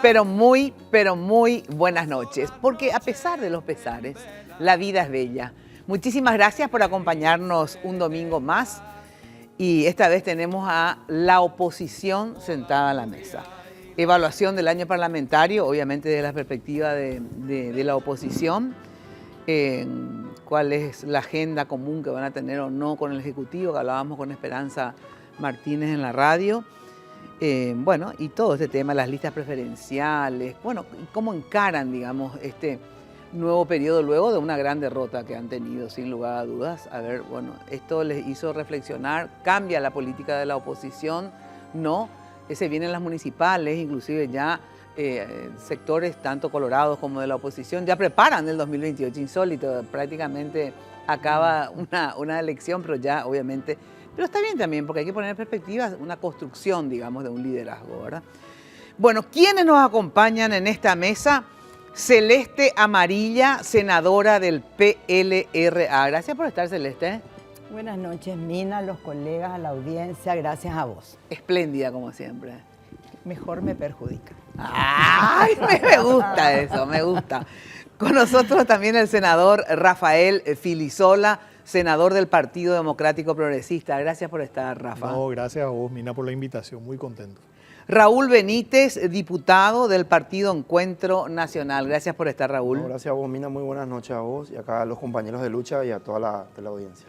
pero muy buenas noches, porque a pesar de los pesares, la vida es bella. Muchísimas gracias por acompañarnos un domingo más y esta vez tenemos a la oposición sentada a la mesa. Evaluación del año parlamentario, obviamente desde la perspectiva de la oposición, cuál es la agenda común que van a tener o no con el Ejecutivo, que hablábamos con Esperanza Martínez en la radio. Bueno, y todo este tema, las listas preferenciales, bueno, cómo encaran, digamos, este nuevo periodo luego de una gran derrota que han tenido, sin lugar a dudas. A ver, bueno, esto les hizo reflexionar, cambia la política de la oposición, no, se vienen las municipales, inclusive ya sectores tanto colorados como de la oposición ya preparan el 2028, insólito, prácticamente acaba una elección, pero ya obviamente... Pero está bien también, porque hay que poner en perspectiva una construcción, digamos, de un liderazgo, ¿verdad? Bueno, ¿quiénes nos acompañan en esta mesa? Celeste Amarilla, senadora del PLRA. Gracias por estar, Celeste. Buenas noches, Mina, a los colegas, a la audiencia, gracias a vos. Espléndida, como siempre. Mejor me perjudica. ¡Ay! Me gusta eso, me gusta. Con nosotros también el senador Rafael Filisola, senador del Partido Democrático Progresista. Gracias por estar, Rafa. No, gracias a vos, Mina, por la invitación. Muy contento. Raúl Benítez, diputado del Partido Encuentro Nacional. Gracias por estar, Raúl. No, gracias a vos, Mina. Muy buenas noches a vos y acá a los compañeros de lucha y a toda la audiencia.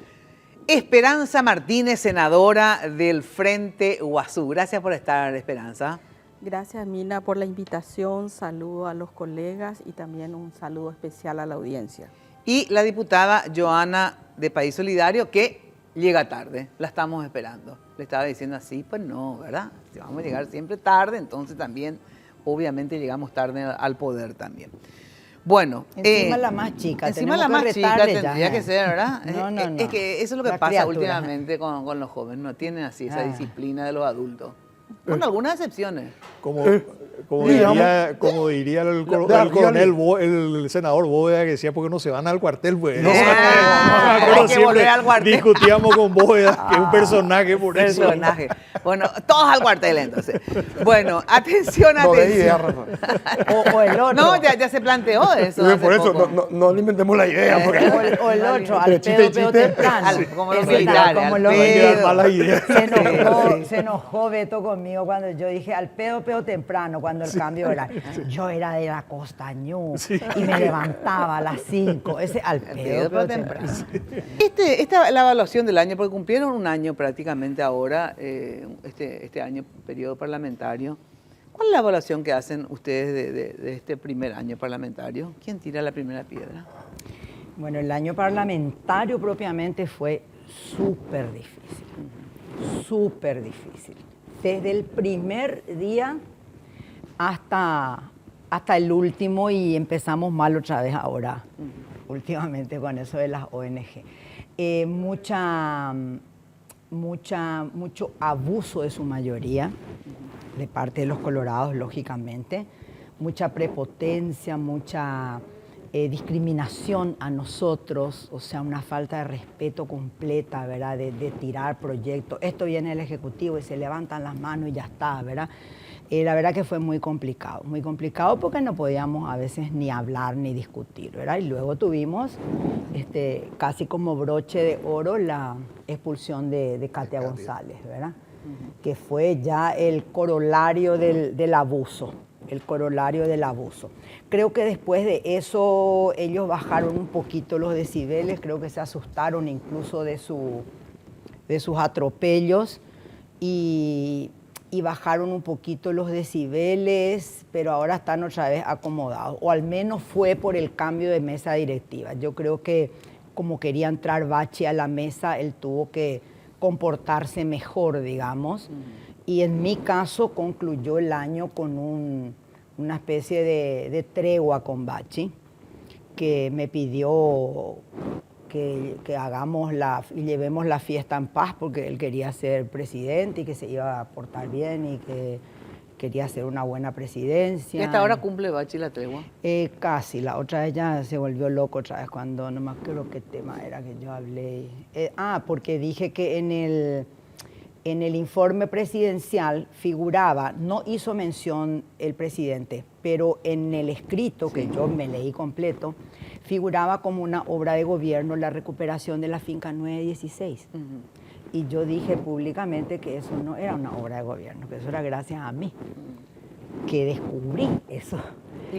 Esperanza Martínez, senadora del Frente Guazú. Gracias por estar, Esperanza. Gracias, Mina, por la invitación. Saludo a los colegas y también un saludo especial a la audiencia. Y la diputada Joana de País Solidario, que llega tarde, la estamos esperando. Le estaba diciendo así, pues no, ¿verdad? Si vamos a llegar siempre tarde, entonces también, obviamente, llegamos tarde al poder también. Bueno. Encima la más chica. Encima la más chica tendría ya, que ser, ¿verdad? No. Es que eso es lo que La pasa criatura. últimamente con los jóvenes, no tienen así esa disciplina de los adultos. Con algunas excepciones. Como diría el coronel, el senador Bóveda, que decía, porque no se van al cuartel, pues. Hay que volver al cuartel. Discutíamos con Bóveda, que es un personaje por eso. Bueno, todos al cuartel entonces. Bueno, atención. Idea, Rafa. O el otro. No, ya se planteó eso. Por eso, no le inventemos la idea. Porque... O el otro, al pedo temprano. Como los militares. Como los malas ideas. Se enojó Beto conmigo cuando yo dije al pedo temprano, cuando el cambio era. Yo era de la Costañú y me levantaba a las 5. Ese al pedo temprano. Esta la evaluación del año, porque cumplieron un año prácticamente ahora, este año, periodo parlamentario. ¿Cuál es la evaluación que hacen ustedes de este primer año parlamentario? ¿Quién tira la primera piedra? Bueno, el año parlamentario propiamente fue súper difícil. Desde el primer día hasta el último, y empezamos mal otra vez ahora, últimamente con eso de las ONG. Mucho abuso de su mayoría, de parte de los colorados, lógicamente, mucha prepotencia, mucha discriminación a nosotros, o sea, una falta de respeto completa, ¿verdad? De tirar proyectos. Esto viene del Ejecutivo y se levantan las manos y ya está, ¿verdad? La verdad que fue muy complicado porque no podíamos a veces ni hablar ni discutir, ¿verdad? Y luego tuvimos casi como broche de oro la expulsión de Katia González, ¿verdad? Que fue ya el corolario del abuso. Creo que después de eso ellos bajaron un poquito los decibeles, creo que se asustaron incluso de sus atropellos y bajaron un poquito los decibeles, pero ahora están otra vez acomodados, o al menos fue por el cambio de mesa directiva. Yo creo que como quería entrar Bachi a la mesa, él tuvo que comportarse mejor, digamos, y en mi caso concluyó el año con una especie de tregua con Bachi, que me pidió que hagamos y llevemos la fiesta en paz, porque él quería ser presidente y que se iba a portar bien y que quería hacer una buena presidencia. ¿Y hasta ahora cumple Bachi la tregua? Casi, la otra vez ya se volvió loco otra vez cuando, no me acuerdo qué tema era que yo hablé. Porque dije que En el informe presidencial figuraba, no hizo mención el presidente, pero en el escrito, que yo me leí completo, figuraba como una obra de gobierno la recuperación de la finca 916. Y yo dije públicamente que eso no era una obra de gobierno, que eso era gracias a mí, que descubrí eso.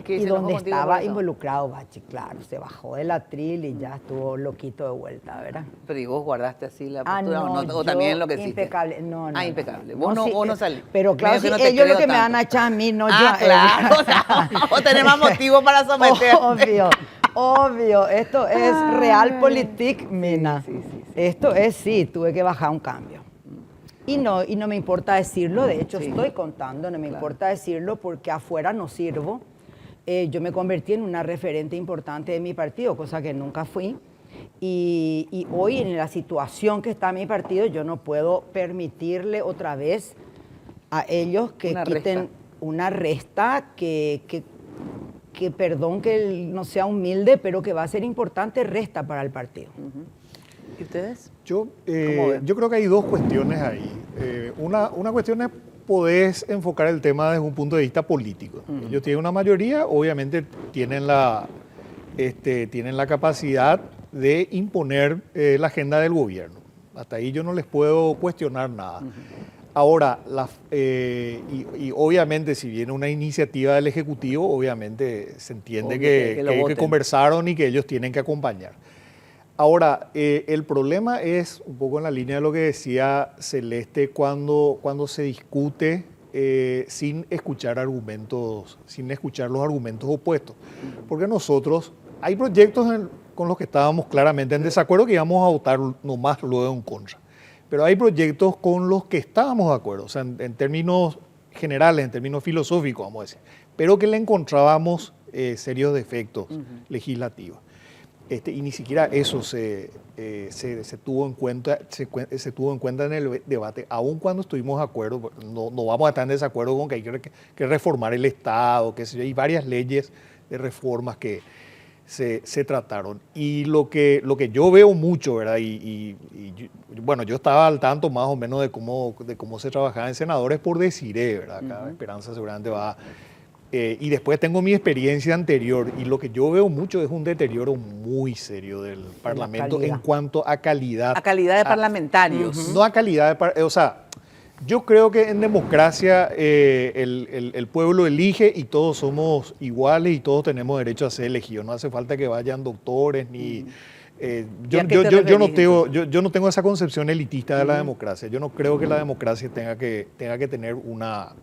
Y donde estaba involucrado Bachi, claro, se bajó del atril y ya estuvo loquito de vuelta, ¿verdad? Pero ¿y vos guardaste así la postura no, o también lo que hiciste? Impecable, no. Impecable. Vos no salís. Pero claro, si ellos lo que me van a echar a mí, no yo. Claro, o sea, vos tenés más motivo para someterte. Obvio, esto es realpolitik, Mina. Sí. Esto es, tuve que bajar un cambio. Y no me importa decirlo, de hecho estoy contando, no me importa decirlo porque afuera no sirvo. Yo me convertí en una referente importante de mi partido, cosa que nunca fui. Y hoy en la situación que está mi partido, yo no puedo permitirle otra vez a ellos que quiten una resta que perdón que no sea humilde, pero que va a ser importante resta para el partido. ¿Y ustedes? Yo creo que hay dos cuestiones ahí. Una cuestión es podés enfocar el tema desde un punto de vista político. Ellos tienen una mayoría, obviamente tienen la capacidad de imponer la agenda del gobierno. Hasta ahí yo no les puedo cuestionar nada. Ahora, y obviamente si viene una iniciativa del Ejecutivo, obviamente se entiende que conversaron y que ellos tienen que acompañar. Ahora, el problema es un poco en la línea de lo que decía Celeste cuando se discute sin escuchar los argumentos opuestos. Porque nosotros, hay proyectos con los que estábamos claramente en desacuerdo que íbamos a votar nomás luego en contra. Pero hay proyectos con los que estábamos de acuerdo, o sea, en términos generales, en términos filosóficos, vamos a decir, pero que le encontrábamos serios defectos legislativos. Y ni siquiera eso se tuvo en cuenta en el debate, aun cuando estuvimos de acuerdo. No vamos a estar en desacuerdo con que hay que reformar el Estado, que hay varias leyes de reformas que se trataron. Y lo que yo veo mucho, ¿verdad? Bueno, yo estaba al tanto más o menos de cómo se trabajaba en senadores por Desiré, ¿verdad? Acá Esperanza seguramente va. Y después tengo mi experiencia anterior y lo que yo veo mucho es un deterioro muy serio del Parlamento en cuanto a calidad. A calidad de parlamentarios. No a calidad de... O sea, yo creo que en democracia el pueblo elige y todos somos iguales y todos tenemos derecho a ser elegidos. No hace falta que vayan doctores ni... Yo no tengo esa concepción elitista de la democracia. Yo no creo que la democracia tenga que tener una...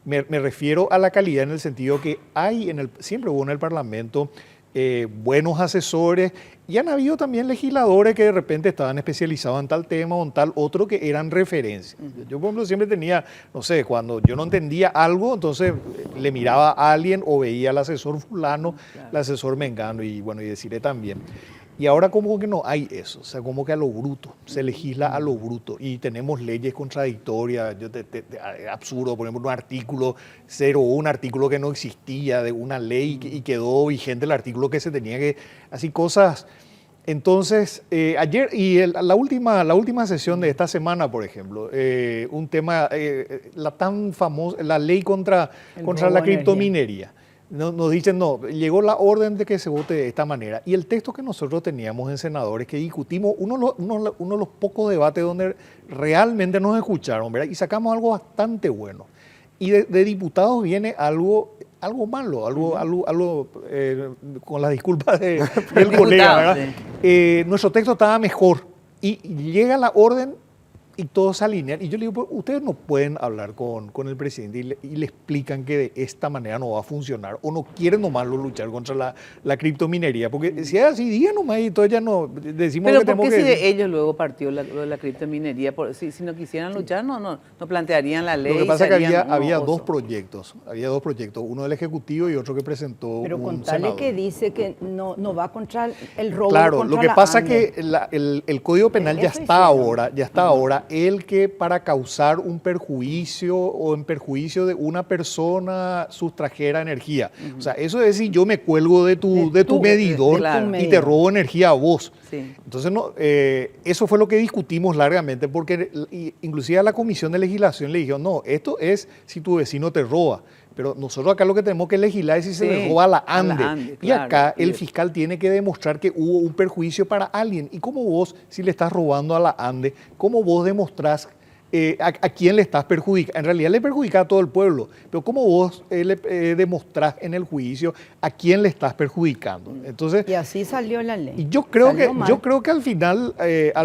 Me refiero a la calidad en el sentido que siempre hubo en el Parlamento buenos asesores y han habido también legisladores que de repente estaban especializados en tal tema o en tal otro que eran referencias. Yo, por ejemplo, siempre tenía, no sé, cuando yo no entendía algo, entonces le miraba a alguien o veía al asesor fulano, el asesor mengano y deciré también. Y ahora como que no hay eso, o sea, como que a lo bruto, se legisla a lo bruto y tenemos leyes contradictorias, absurdo, por ejemplo, un artículo 01, un artículo que no existía de una ley y quedó vigente el artículo que se tenía que, así cosas. Entonces, ayer y la última sesión de esta semana, por ejemplo, un tema, la tan famosa, la ley contra la criptominería. Nos dicen, no, llegó la orden de que se vote de esta manera. Y el texto que nosotros teníamos en senadores, que discutimos, uno de los pocos debates donde realmente nos escucharon, ¿verdad? Y sacamos algo bastante bueno. Y de diputados viene algo malo, algo con las disculpas del colega, ¿verdad? Sí. Nuestro texto estaba mejor. Y llega la orden y todos se alinean. Y yo le digo, pues, ustedes no pueden hablar con el presidente y le explican que de esta manera no va a funcionar o no quieren nomás luchar contra la criptominería. Porque si es así, digan nomás y entonces ya no decimos pero que tenemos que... Pero ¿por qué si de ellos luego partió la criptominería? Si no quisieran luchar, no plantearían la ley. Lo que pasa es que había dos proyectos. Uno del Ejecutivo y otro que presentó pero un contarle senador. Que dice que no va contra el robo. Claro, contra lo que la pasa es ANDE. que el Código Penal ya está ahora era el que para causar un perjuicio o en perjuicio de una persona sustrajera energía. O sea, eso es decir, yo me cuelgo de tu medidor claro. y te robo energía a vos. Sí. Entonces, no, eso fue lo que discutimos largamente, porque inclusive a la Comisión de Legislación le dijeron, no, esto es si tu vecino te roba. Pero nosotros acá lo que tenemos que legislar es si se le roba a la ANDE. Y claro, acá el fiscal tiene que demostrar que hubo un perjuicio para alguien. Y como vos, si le estás robando a la ANDE, ¿cómo vos demostrás a quién le estás perjudicando? En realidad le perjudica a todo el pueblo, pero ¿cómo vos demostrás en el juicio a quién le estás perjudicando? Entonces, Y así salió la ley. y yo creo que al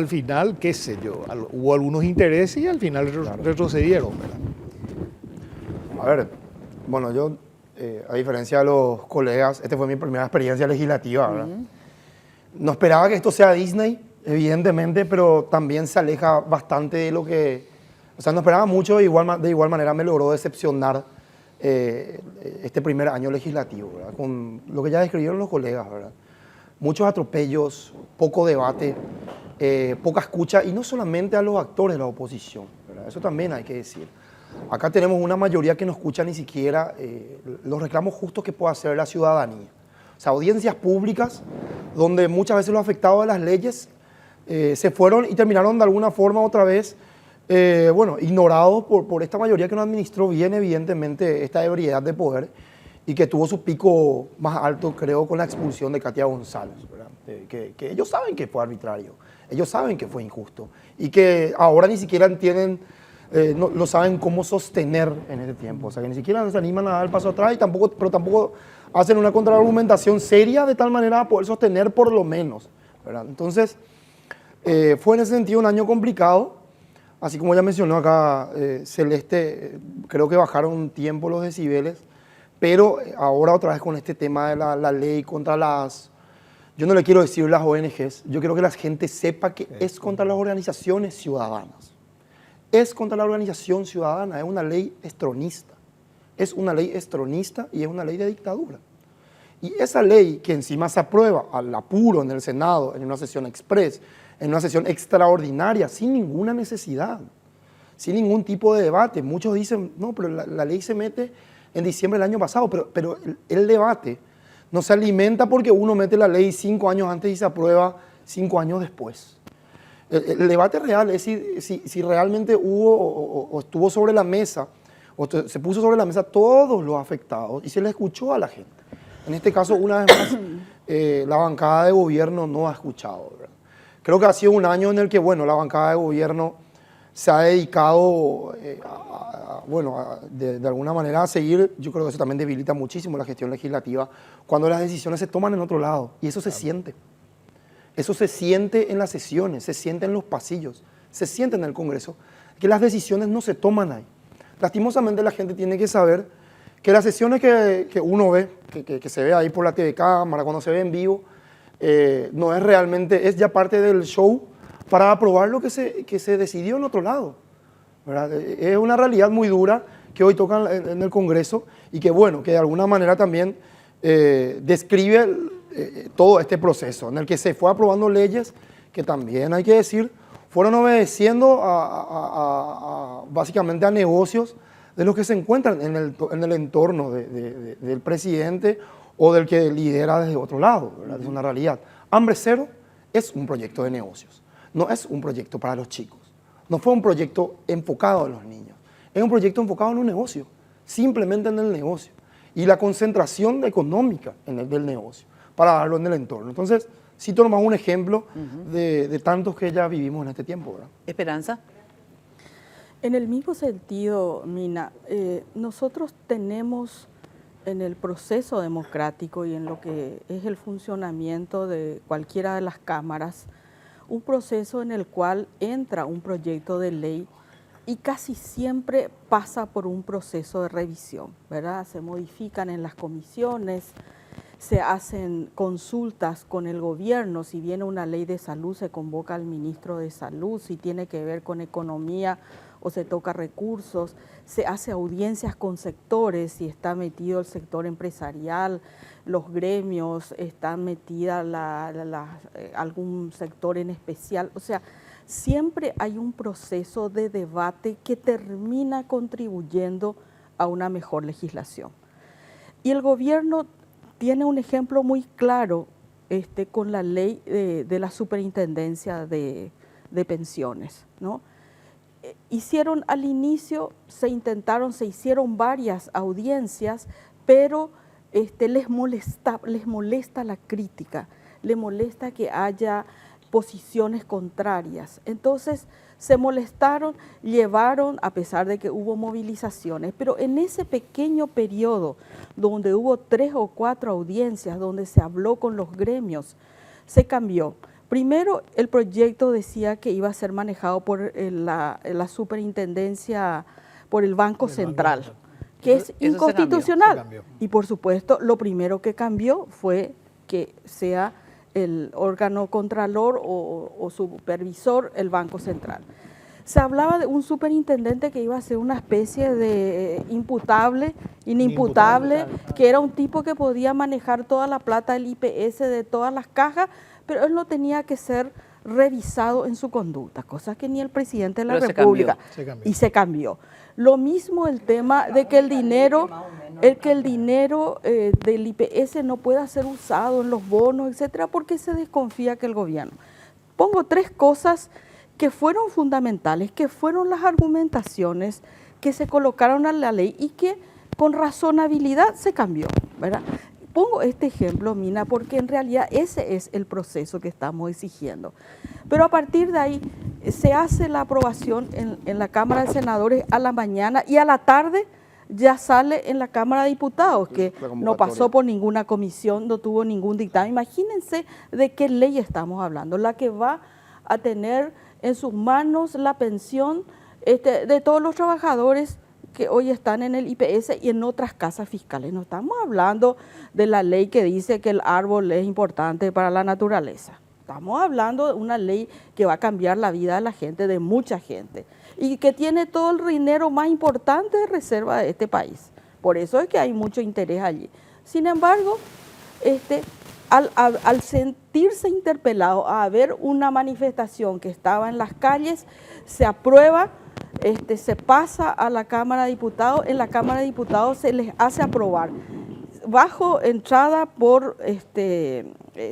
final, qué sé yo, hubo algunos intereses y al final retrocedieron, ¿verdad? A ver, bueno, yo, a diferencia de los colegas, esta fue mi primera experiencia legislativa, ¿verdad? No esperaba que esto sea Disney, evidentemente, pero también se aleja bastante de lo que... O sea, no esperaba mucho, de igual manera me logró decepcionar este primer año legislativo, ¿verdad? Con lo que ya describieron los colegas, ¿verdad? Muchos atropellos, poco debate, poca escucha, y no solamente a los actores de la oposición, ¿verdad? Eso también hay que decir. Acá tenemos una mayoría que no escucha ni siquiera los reclamos justos que puede hacer la ciudadanía. O sea, audiencias públicas donde muchas veces los afectados de las leyes se fueron y terminaron de alguna forma otra vez, ignorados por esta mayoría que no administró bien, evidentemente, esta ebriedad de poder y que tuvo su pico más alto, creo, con la expulsión de Katia González, ¿verdad? Que ellos saben que fue arbitrario, ellos saben que fue injusto y que ahora ni siquiera entienden... no lo saben cómo sostener en este tiempo, o sea que ni siquiera se animan a dar el paso atrás y tampoco hacen una contraargumentación seria de tal manera a poder sostener por lo menos, ¿verdad? Entonces, fue en ese sentido un año complicado, así como ya mencionó acá Celeste, creo que bajaron un tiempo los decibeles, pero ahora otra vez con este tema de la ley contra las... Yo no le quiero decir las ONGs, yo quiero que la gente sepa que es contra las organizaciones ciudadanas. Es contra la organización ciudadana, es una ley estronista. Es una ley estronista y es una ley de dictadura. Y esa ley que encima se aprueba al apuro en el Senado, en una sesión express, en una sesión extraordinaria, sin ninguna necesidad, sin ningún tipo de debate. Muchos dicen, no, pero la ley se mete en diciembre del año pasado, pero el debate no se alimenta porque uno mete la ley 5 años antes y se aprueba 5 años después. El debate real es si realmente hubo o estuvo sobre la mesa, o se puso sobre la mesa todos los afectados y se le escuchó a la gente. En este caso, una vez más, la bancada de gobierno no ha escuchado, ¿verdad? Creo que ha sido un año en el que, bueno, la bancada de gobierno se ha dedicado, de alguna manera a seguir. Yo creo que eso también debilita muchísimo la gestión legislativa cuando las decisiones se toman en otro lado, y eso se siente. Eso se siente en las sesiones, se siente en los pasillos, se siente en el Congreso, que las decisiones no se toman ahí. Lastimosamente la gente tiene que saber que las sesiones que uno ve, que se ve ahí por la TV cámara, cuando se ve en vivo, no es realmente, es ya parte del show para aprobar lo que se decidió en otro lado, ¿verdad? Es una realidad muy dura que hoy toca en el Congreso y que, bueno, que de alguna manera también describe todo este proceso en el que se fue aprobando leyes que también hay que decir fueron obedeciendo básicamente a negocios de los que se encuentran en el entorno del presidente o del que lidera desde otro lado, ¿verdad? Es una realidad. Hambre Cero es un proyecto de negocios, no es un proyecto para los chicos, no fue un proyecto enfocado a los niños, es un proyecto enfocado en un negocio, simplemente en el negocio y la concentración económica del negocio para darlo en el entorno. Entonces, cito nomás un ejemplo de tantos que ya vivimos en este tiempo, ¿verdad? Esperanza. En el mismo sentido, Mina, nosotros tenemos en el proceso democrático y en lo que es el funcionamiento de cualquiera de las cámaras, un proceso en el cual entra un proyecto de ley y casi siempre pasa por un proceso de revisión, ¿verdad? Se modifican en las comisiones, se hacen consultas con el gobierno, si viene una ley de salud se convoca al ministro de salud, si tiene que ver con economía o se toca recursos, se hace audiencias con sectores, si está metido el sector empresarial, los gremios, está metida algún sector en especial, o sea, siempre hay un proceso de debate que termina contribuyendo a una mejor legislación. Y el gobierno tiene un ejemplo muy claro con la ley de la superintendencia de pensiones, ¿no? Hicieron al inicio, se hicieron varias audiencias, pero les molesta la crítica, les molesta que haya posiciones contrarias. Entonces se molestaron, llevaron, a pesar de que hubo movilizaciones, pero en ese pequeño periodo donde hubo 3 o 4 audiencias, donde se habló con los gremios, se cambió. Primero, el proyecto decía que iba a ser manejado por la superintendencia, por el Banco Central, que es inconstitucional. Se cambió. Y por supuesto, lo primero que cambió fue que sea el órgano contralor o supervisor el Banco Central. Se hablaba de un superintendente que iba a ser una especie de inimputable, que era un tipo que podía manejar toda la plata del IPS de todas las cajas, pero él no tenía que ser revisado en su conducta, cosa que ni el presidente de la República. Y se cambió. Lo mismo el tema de que el dinero del IPS no pueda ser usado en los bonos, etcétera, porque se desconfía que el gobierno. Pongo 3 cosas que fueron fundamentales, que fueron las argumentaciones que se colocaron a la ley y que con razonabilidad se cambió, ¿verdad? Pongo este ejemplo, Mina, porque en realidad ese es el proceso que estamos exigiendo. Pero a partir de ahí se hace la aprobación en la Cámara de Senadores a la mañana y a la tarde ya sale en la Cámara de Diputados, que no pasó por ninguna comisión, no tuvo ningún dictamen. Imagínense de qué ley estamos hablando, la que va a tener en sus manos la pensión de todos los trabajadores que hoy están en el IPS y en otras casas fiscales. No estamos hablando de la ley que dice que el árbol es importante para la naturaleza. Estamos hablando de una ley que va a cambiar la vida de la gente, de mucha gente, y que tiene todo el dinero más importante de reserva de este país. Por eso es que hay mucho interés allí. Sin embargo, al sentirse interpelado a ver una manifestación que estaba en las calles, se aprueba, se pasa a la Cámara de Diputados, en la Cámara de Diputados se les hace aprobar, bajo entrada por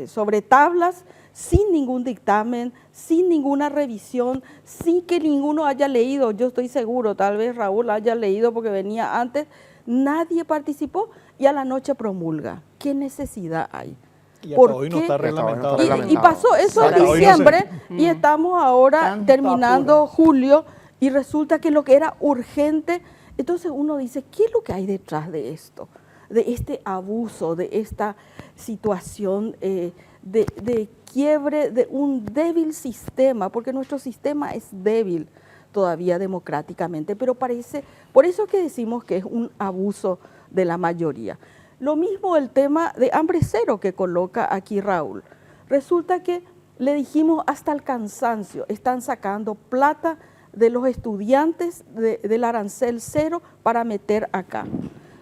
sobre tablas, sin ningún dictamen, sin ninguna revisión, sin que ninguno haya leído. Yo estoy seguro, tal vez Raúl haya leído porque venía antes, nadie participó y a la noche promulga. ¿Qué necesidad hay? Y hasta hoy no está reglamentado. Y pasó eso en diciembre y estamos ahora terminando julio y resulta que lo que era urgente, entonces uno dice, ¿qué es lo que hay detrás de esto? De este abuso, de esta situación de quiebre de un débil sistema, porque nuestro sistema es débil todavía democráticamente, pero por eso que decimos que es un abuso de la mayoría. Lo mismo el tema de hambre cero que coloca aquí Raúl. Resulta que le dijimos hasta el cansancio, están sacando plata de los estudiantes del arancel cero para meter acá.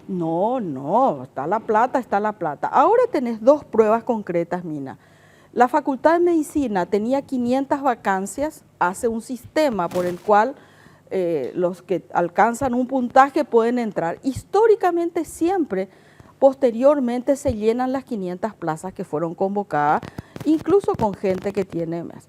No, está la plata. Ahora tenés 2 pruebas concretas, Mina. La Facultad de Medicina tenía 500 vacancias, hace un sistema por el cual los que alcanzan un puntaje pueden entrar. Históricamente siempre, posteriormente se llenan las 500 plazas que fueron convocadas, incluso con gente que tiene más.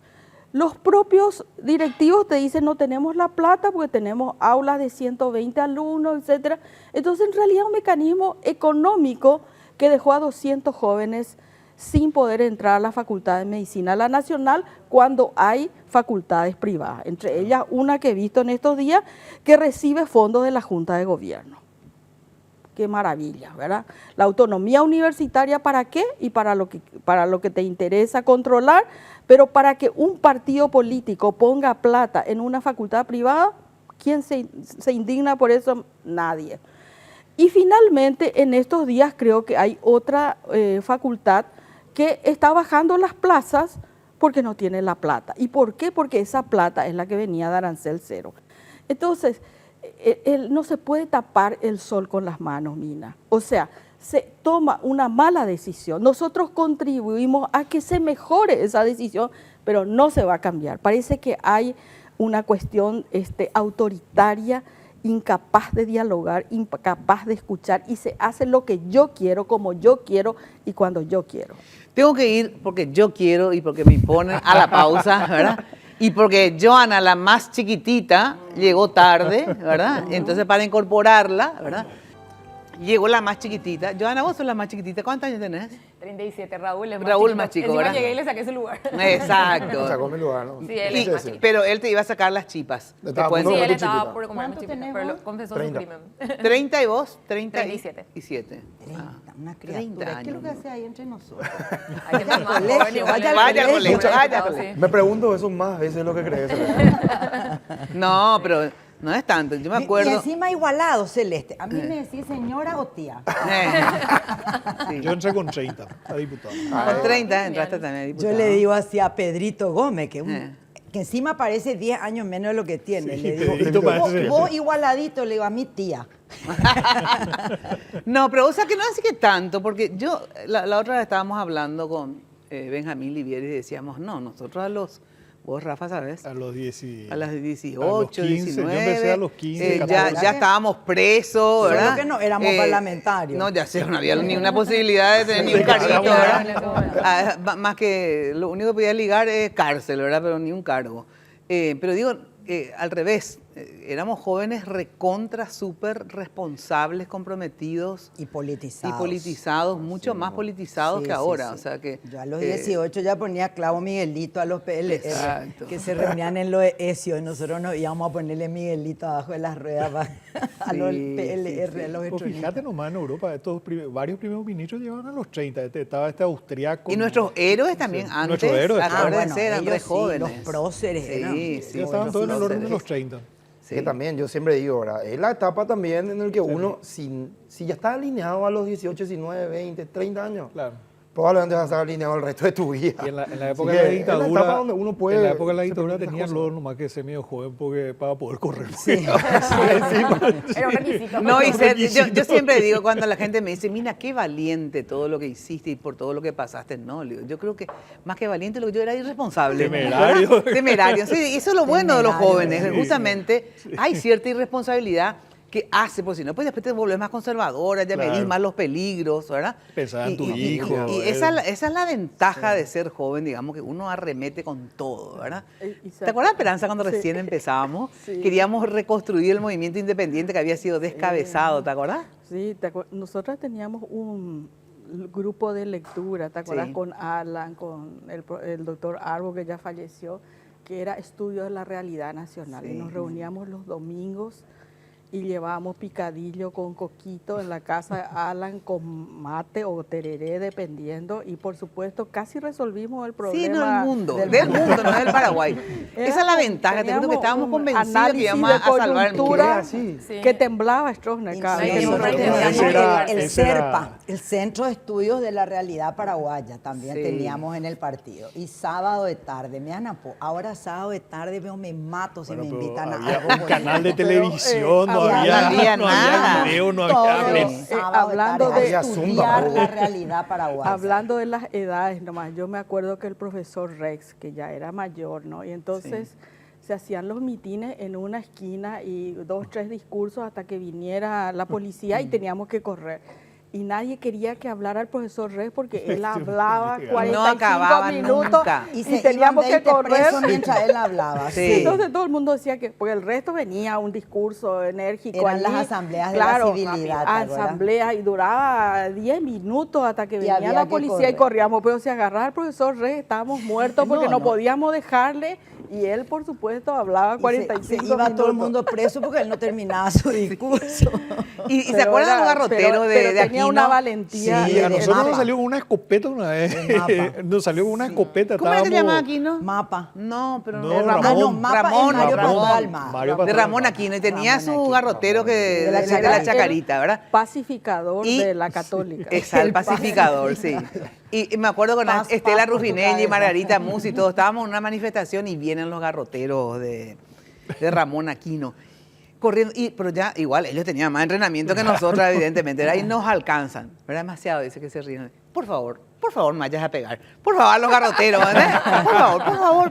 Los propios directivos te dicen no tenemos la plata porque tenemos aulas de 120 alumnos, etcétera. Entonces en realidad es un mecanismo económico que dejó a 200 jóvenes sin poder entrar a la Facultad de Medicina, la Nacional, cuando hay facultades privadas, entre ellas una que he visto en estos días que recibe fondos de la Junta de Gobierno. Qué maravilla, ¿verdad? La autonomía universitaria, ¿para qué? Y para lo que te interesa controlar, pero para que un partido político ponga plata en una facultad privada, ¿quién se indigna por eso? Nadie. Y finalmente, en estos días creo que hay otra facultad que está bajando las plazas porque no tiene la plata. ¿Y por qué? Porque esa plata es la que venía de arancel cero. Entonces, no se puede tapar el sol con las manos, Mina. O sea, se toma una mala decisión. Nosotros contribuimos a que se mejore esa decisión, pero no se va a cambiar. Parece que hay una cuestión autoritaria, incapaz de dialogar, incapaz de escuchar, y se hace lo que yo quiero, como yo quiero y cuando yo quiero. Tengo que ir porque yo quiero y porque me imponen a la pausa, ¿verdad? Y porque Joana, la más chiquitita, llegó tarde, ¿verdad? Entonces, para incorporarla, ¿verdad? Llegó la más chiquitita. Joana, vos sos la más chiquitita. ¿Cuántos años tenés? 37, Raúl es más Raúl chiquito. más chico, Encima ¿verdad? llegué y le saqué su lugar. Exacto. O sea, come mi lugar, ¿no? Sí, él Y- es más chiquito. pero él te iba a sacar las chipas. Estaba Después- a punto Sí, de él tu estaba chiquita. por comer ¿Cuánto más chiquito, tenés pero vos? lo confesó 30. su crimen. 30 y vos, 37. 37. 30, una 30 criatura. ¿Qué es lo que años. hace ahí entre nosotros? Hay que ser más colegio, joven y vaya al Vaya al colegio. colegio, vaya al Sí. colegio. Me pregunto eso más veces de lo que crees. No, pero no es tanto. Yo me Y acuerdo. encima igualado, Celeste. A mí me decís señora o tía. Sí. Yo entré con 30 a diputado. Con 30 entraste también, Yo diputado. le digo así a Pedrito Gómez, que, Eh. que encima parece 10 años menos de lo que tiene. Sí, le digo, Pedrito parece- vos igualadito, le digo a mi tía. No, pero o sea que no así que tanto, porque yo, la otra vez estábamos hablando con Benjamín Livieri y decíamos, no, nosotros vos Rafa, ¿sabes? A los 10 A las 18, a los 15, 19. yo empecé a los 15, ya, 14. ya estábamos presos, Solo ¿verdad? que no éramos parlamentarios. No, ya sé, no había ni una posibilidad de tener ni un carguito, Claro, ¿verdad? en ese momento. Más que lo único que podía ligar es cárcel, ¿verdad? Pero ni un cargo. Pero digo, al revés, éramos jóvenes recontra, súper responsables, comprometidos Y politizados. y politizados, mucho más politizados Sí, que sí, ahora. sí. O sea que, Yo a los 18 ya ponía clavo Miguelito a los PLR Exacto. que se reunían en los ESIO y nosotros nos íbamos a ponerle Miguelito abajo de las ruedas a los Sí, PLR, sí, sí. a los Pues electronistas. fíjate nomás en Europa, varios primeros ministros llegaban a los 30. Estaba este austriaco. Y nuestros héroes también antes, Nuestros héroes, claro. acuérdense, eran ellos re sí, jóvenes. los próceres eran. Sí, Ya sí. estaban los todos en el orden de próceres. los 30. Sí. Que también, yo siempre digo, ¿verdad? Es la etapa también en la que uno, si ya está alineado a los 18, 19, 20, 30 años, Claro. probablemente vas a estar alineado el resto de tu vida. Y en la Así época que de la es dictadura, etapa donde uno puede en la época de la se dictadura permite tenían esas luego cosas. nomás que ser medio joven para poder correr. Era un requisito. No, y yo siempre digo cuando la gente me dice, mira, qué valiente todo lo que hiciste y por todo lo que pasaste. No, le digo, yo creo que más que valiente, lo que yo era irresponsable. Temerario. ¿verdad? Temerario. Sí, y eso es lo bueno de los Temerario, jóvenes. sí. Justamente hay cierta irresponsabilidad que hace, pues si no, pues después te volvés más conservadora, ya Claro. medís más los peligros, ¿verdad? Pensás en tu y hijo, esa es la ventaja de ser joven, digamos, que uno arremete con todo, ¿verdad? Exacto. ¿Te acuerdas, Esperanza, cuando Sí. recién empezábamos? Sí. Queríamos reconstruir el movimiento independiente que había sido descabezado, ¿te acuerdas? Sí, nosotras teníamos un grupo de lectura, ¿te acuerdas? Sí. Con Alan, con el doctor Arbo, que ya falleció, que era Estudio de la Realidad Nacional. Sí. Y nos reuníamos los domingos y llevábamos picadillo con coquito en la casa de Alan con mate o tereré, dependiendo. Y por supuesto, casi resolvimos el problema. Sí, no el mundo, del mundo, no del Paraguay. Esa es la ventaja, te juro que estábamos convencidos que íbamos a salvar el mundo. coyuntura Sí. Sí. que temblaba Stroessner cada Sí, vez. nosotros Ese teníamos era- el ese era- CERPA, el Centro de Estudios de la Realidad Paraguaya, también Sí. teníamos en el partido. Y sábado de tarde, me anapo. Ahora sábado de tarde veo, me mato si Bueno, me pero invitan a había algo. un por canal de ejemplo. televisión, no había- había, no había no había nada. video, no Todos había... los sábados hablando tarde, de a Había Zumba, estudiar todo. la realidad paraguaya. Hablando de las edades nomás, yo me acuerdo que el profesor Rex, que ya era mayor, ¿no? Y entonces se hacían los mitines en una esquina y 2, 3 discursos hasta que viniera la policía y teníamos que correr. Y nadie quería que hablara el profesor Rex porque él hablaba No 45 acababa minutos nunca. y, se teníamos iban que 20 correr. presos mientras él hablaba. Sí. Sí. Entonces todo el mundo decía que, porque el resto venía un discurso enérgico. Eran allí, las asambleas de la civilidad, ¿te acuerdas? asambleas, y duraba 10 minutos hasta que venía había la que policía y correr. corríamos. Pero si agarraba al profesor Rey, estábamos muertos porque No, no, no. podíamos dejarle. Y él, por supuesto, hablaba Y 45 se iba minutos. todo el mundo preso porque él no terminaba su discurso. ¿Y se Pero acuerdan de los era- garroteros pero de tenía Aquino? una valentía. Sí, Y a de nosotros nos mapa. salió con una escopeta una vez. De mapa. Nos salió con una escopeta. ¿Cómo era que se estábamos- llamaba Aquino? Mapa. No, pero No, de Ramón. Ah, no, mapa Ramón, es Mario Ramón. Pastor Almada. Mario De Pastor Ramón Almada. Aquino, y tenía Ramón su Aquino. garrotero que De la de la Chacarita. chacarita, ¿verdad? Pacificador Y- de la católica. Exacto, el pacificador, sí. Y me acuerdo con Paz, Estela paz por tu Rufinelli, cabeza. Margarita Musi y todos estábamos en una manifestación y vienen los garroteros de Ramón Aquino. Corriendo, pero ya igual ellos tenían más entrenamiento que nosotros, evidentemente, ¿verdad? Y nos alcanzan. Era demasiado, dice que se ríen. por favor, me vayas a pegar. Por favor, los garroteros, ¿verdad?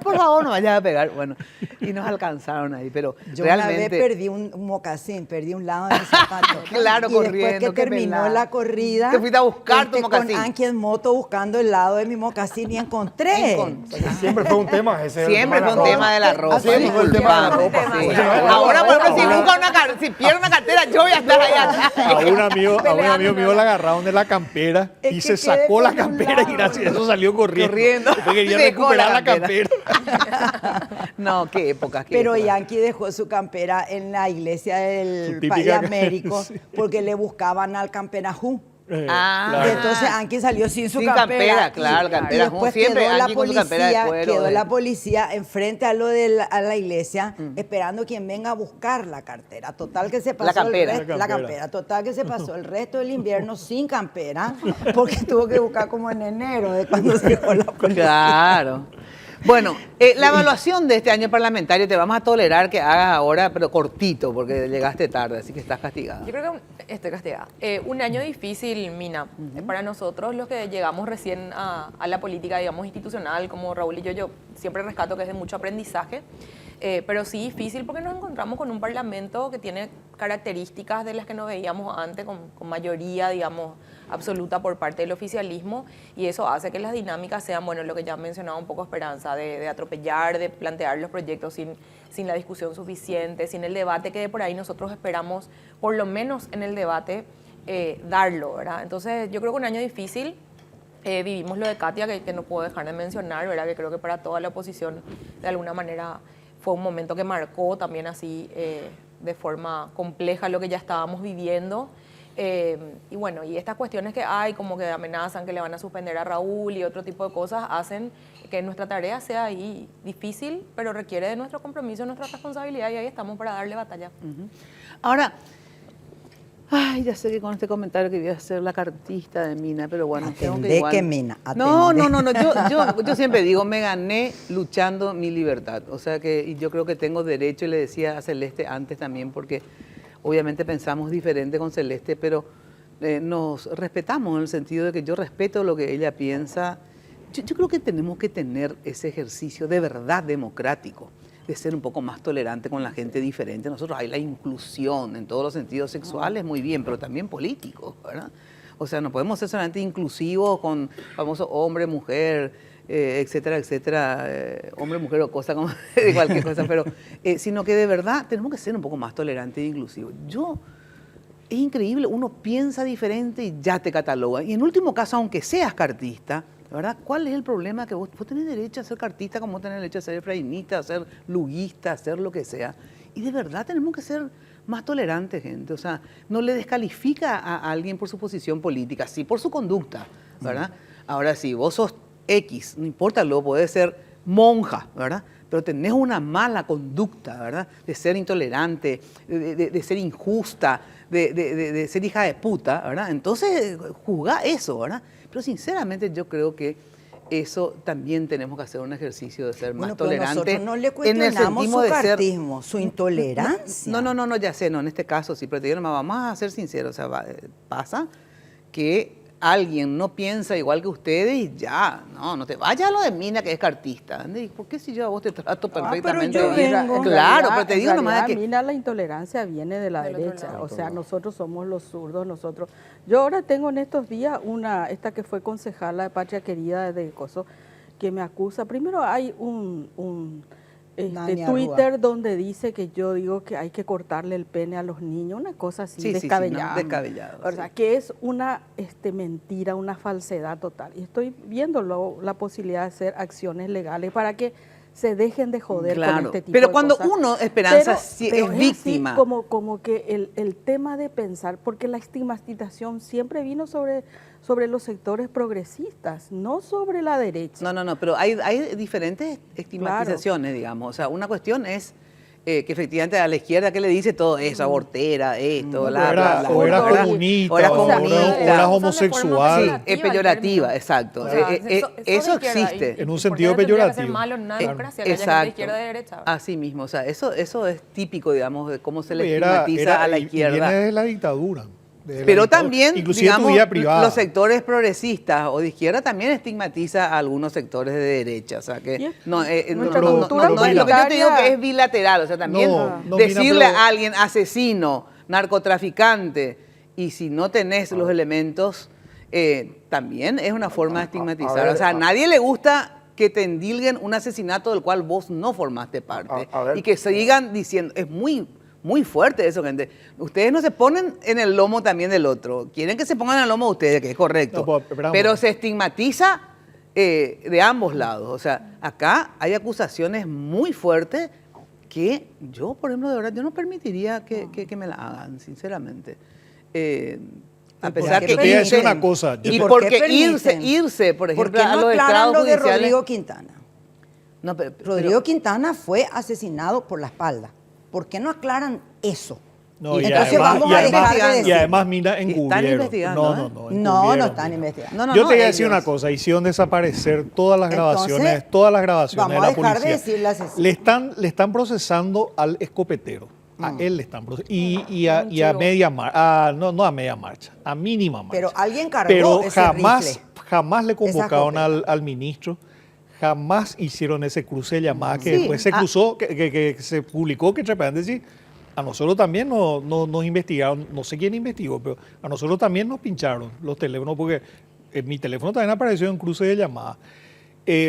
Por favor, no vayas a pegar. Bueno, y nos alcanzaron ahí, pero Yo realmente... una vez perdí un mocasín, perdí un lado de mi zapato. Claro, y corriendo, después que qué terminó pelada. la corrida, Te fuiste a buscar tu mocasín. con Anki en moto buscando el lado de mi mocasín y encontré. Siempre fue un tema ese. Siempre fue un ropa. tema de la ropa. Siempre fue el tema de la ropa. Sí. O sea, Ahora, por ejemplo, si ahora- busca si pierde una cartera, yo voy a estar ahí atrás. A un amigo mío la agarraron de la campera Es y que se quedé sacó con la un campera lado. y gracias a eso salió corriendo. Porque quería Dejó recuperar la campera. No, qué época. Pero Yankee dejó su campera en la iglesia Su del típica país Américo sí. porque le buscaban al camperajú. Ah. Y Claro. entonces Anki salió sin su Sin campera. campera, claro, y campera. después Siempre quedó la Anki con su campera de policía, cuero, quedó de- la policía enfrente a lo de a la iglesia, esperando quien venga a buscar la cartera. Total que se pasó campera. la campera. Total que se pasó el resto del invierno sin campera, porque tuvo que buscar como en enero de cuando se llegó la policía. Claro. Bueno, la evaluación de este año parlamentario te vamos a tolerar que hagas ahora, pero cortito, porque llegaste tarde, así que estás castigada. Yo creo que estoy castigada. Un año difícil, Mina. Para nosotros, los que llegamos recién a la política, digamos, institucional, como Raúl y yo siempre rescato que es de mucho aprendizaje, pero sí difícil porque nos encontramos con un parlamento que tiene características de las que no veíamos antes, con mayoría, digamos, absoluta por parte del oficialismo, y eso hace que las dinámicas sean, bueno, lo que ya mencionaba un poco Esperanza, de atropellar, de plantear los proyectos sin la discusión suficiente, sin el debate que de por ahí nosotros esperamos, por lo menos en el debate, darlo, ¿verdad? Entonces, yo creo que un año difícil. Vivimos lo de Katia, que no puedo dejar de mencionar, ¿verdad? Que creo que para toda la oposición, de alguna manera, fue un momento que marcó también así, de forma compleja, lo que ya estábamos viviendo. Y bueno, y estas cuestiones que hay, como que amenazan que le van a suspender a Raúl y otro tipo de cosas, hacen que nuestra tarea sea ahí difícil, pero requiere de nuestro compromiso, nuestra responsabilidad, y ahí estamos para darle batalla. Ahora, ay, ya sé que con este comentario que voy a hacer la cartista de Mina, pero bueno, tengo que Atendé igual... que Mina, No, atendé. yo siempre digo, me gané luchando mi libertad. O sea que y yo creo que tengo derecho, y le decía a Celeste antes también, porque obviamente pensamos diferente con Celeste, pero nos respetamos en el sentido de que yo respeto lo que ella piensa. Yo creo que tenemos que tener ese ejercicio de verdad democrático, de ser un poco más tolerante con la gente diferente. Nosotros hay la inclusión en todos los sentidos sexuales, muy bien, pero también políticos, ¿verdad? O sea, no podemos ser solamente inclusivos con famoso hombre, mujer, etcétera, etcétera, hombre, mujer o cosa como de cualquier cosa, pero sino que de verdad tenemos que ser un poco más tolerantes e inclusivos. Es increíble, uno piensa diferente y ya te cataloga. Y en último caso, aunque seas cartista, ¿verdad? ¿Cuál es el problema? Que vos tenés derecho a ser cartista como vos tenés derecho a ser efraínista, a ser luguista, a ser lo que sea. Y de verdad tenemos que ser más tolerantes, gente. O sea, no le descalifica a alguien por su posición política, sí por su conducta, ¿verdad? Ahora, si vos sos X, no importa, luego podés ser monja, ¿verdad? Pero tenés una mala conducta, ¿verdad? De ser intolerante, de ser injusta, de ser hija de puta, ¿verdad? Entonces, juzgá eso, ¿verdad? Pero sinceramente yo creo que eso también tenemos que hacer un ejercicio de ser más Pero tolerante. nosotros no le en el cuestionamos sentido su de ser- cartismo, su intolerancia. No, ya sé, no, en este caso sí, pero te digo, nomás, vamos a ser sinceros, o sea, pasa que alguien no piensa igual que ustedes y ya, no te vayas a lo de Mina que es cartista. ¿Y por qué si yo a vos te trato perfectamente yo bien? vengo. Claro, pero te digo nomás que... Mina, la intolerancia viene de la Del otro derecha, lado. o sea, nosotros somos los zurdos, nosotros. Yo ahora tengo en estos días esta que fue concejala de Patria Querida de Coso, que me acusa. Primero hay un Nani Twitter Arrua. donde dice que yo digo que hay que cortarle el pene a los niños, una cosa así, Sí, sí, sí, descabellada. no, descabellado, O sea, sí. que es una mentira, una falsedad total. Y estoy viendo la posibilidad de hacer acciones legales para que se dejen de joder con Claro, este tipo pero de cuando cosas. uno, Esperanza, sí pero es así víctima. como que el tema de pensar, porque la estigmatización siempre vino sobre los sectores progresistas, no sobre la derecha. No, pero hay diferentes estigmatizaciones, digamos. O sea, una cuestión es que efectivamente a la izquierda, ¿qué le dice todo eso? Abortera, esto, bla, bla, bla. O eras ¿verdad? comunista, O eras o comunista. eras Sí, homosexual. Sí, es peyorativa, exacto. O sea, Eso de izquierda, existe. y En un ¿por qué sentido tendría que ser peyorativo. malo en una Claro. democracia, que haya gente de izquierda y de derecha. Así mismo, o sea, eso es típico, digamos, de cómo se le Era- estigmatiza era- a la y izquierda. viene de la dictadura. desde la Pero dictadura. también, Inclusive tu digamos, vida privada. los sectores progresistas o de izquierda también estigmatiza a algunos sectores de derecha. O sea que Y es- no, nuestra cultura es lo que yo te digo autoritaria- que es bilateral. O sea, también No, decirle Mina, pero- a alguien asesino, narcotraficante, y si no tenés los elementos, también es una forma de estigmatizar. ver, O sea, a nadie le gusta que te endilguen un asesinato del cual vos no formaste parte. A ver. Y que sigan diciendo, es muy, muy fuerte eso, gente. Ustedes no se ponen en el lomo también del otro. Quieren que se pongan en el lomo de ustedes, que es correcto. No, pues, esperamos. Pero se estigmatiza de ambos lados. O sea, acá hay acusaciones muy fuertes que yo, por ejemplo, de verdad, yo no permitiría que me la hagan, sinceramente. A ¿Y por pesar qué que Te voy a decir irse- una cosa. y por porque qué permiten? irse, por ¿Por ejemplo, qué a no los aclaran estrados lo de judiciales. Rodrigo Quintana? No, Rodrigo Quintana fue asesinado por la espalda. ¿Por qué no aclaran eso? No, Y entonces vamos a dejar de decir. y además, Mina, Están encubrieron. investigando, No, ¿eh? no, No, encubrieron, no están Mina. investigando. No, Yo te voy a decir ellos. una cosa, hicieron desaparecer todas las Entonces, grabaciones, de vamos la a dejar de policía. decir la asesina. Le están procesando al escopetero. A él le están procesando. Y a chivo. media marcha, no a media marcha, a mínima marcha. Pero alguien cargó Pero ese rifle. jamás le convocaron escopeta. al ministro, jamás hicieron ese cruce de llamadas que Sí, después se cruzó, que se publicó, que decir, a nosotros también nos investigaron, no sé quién investigó, pero a nosotros también nos pincharon los teléfonos, porque mi teléfono también apareció en cruce de llamadas.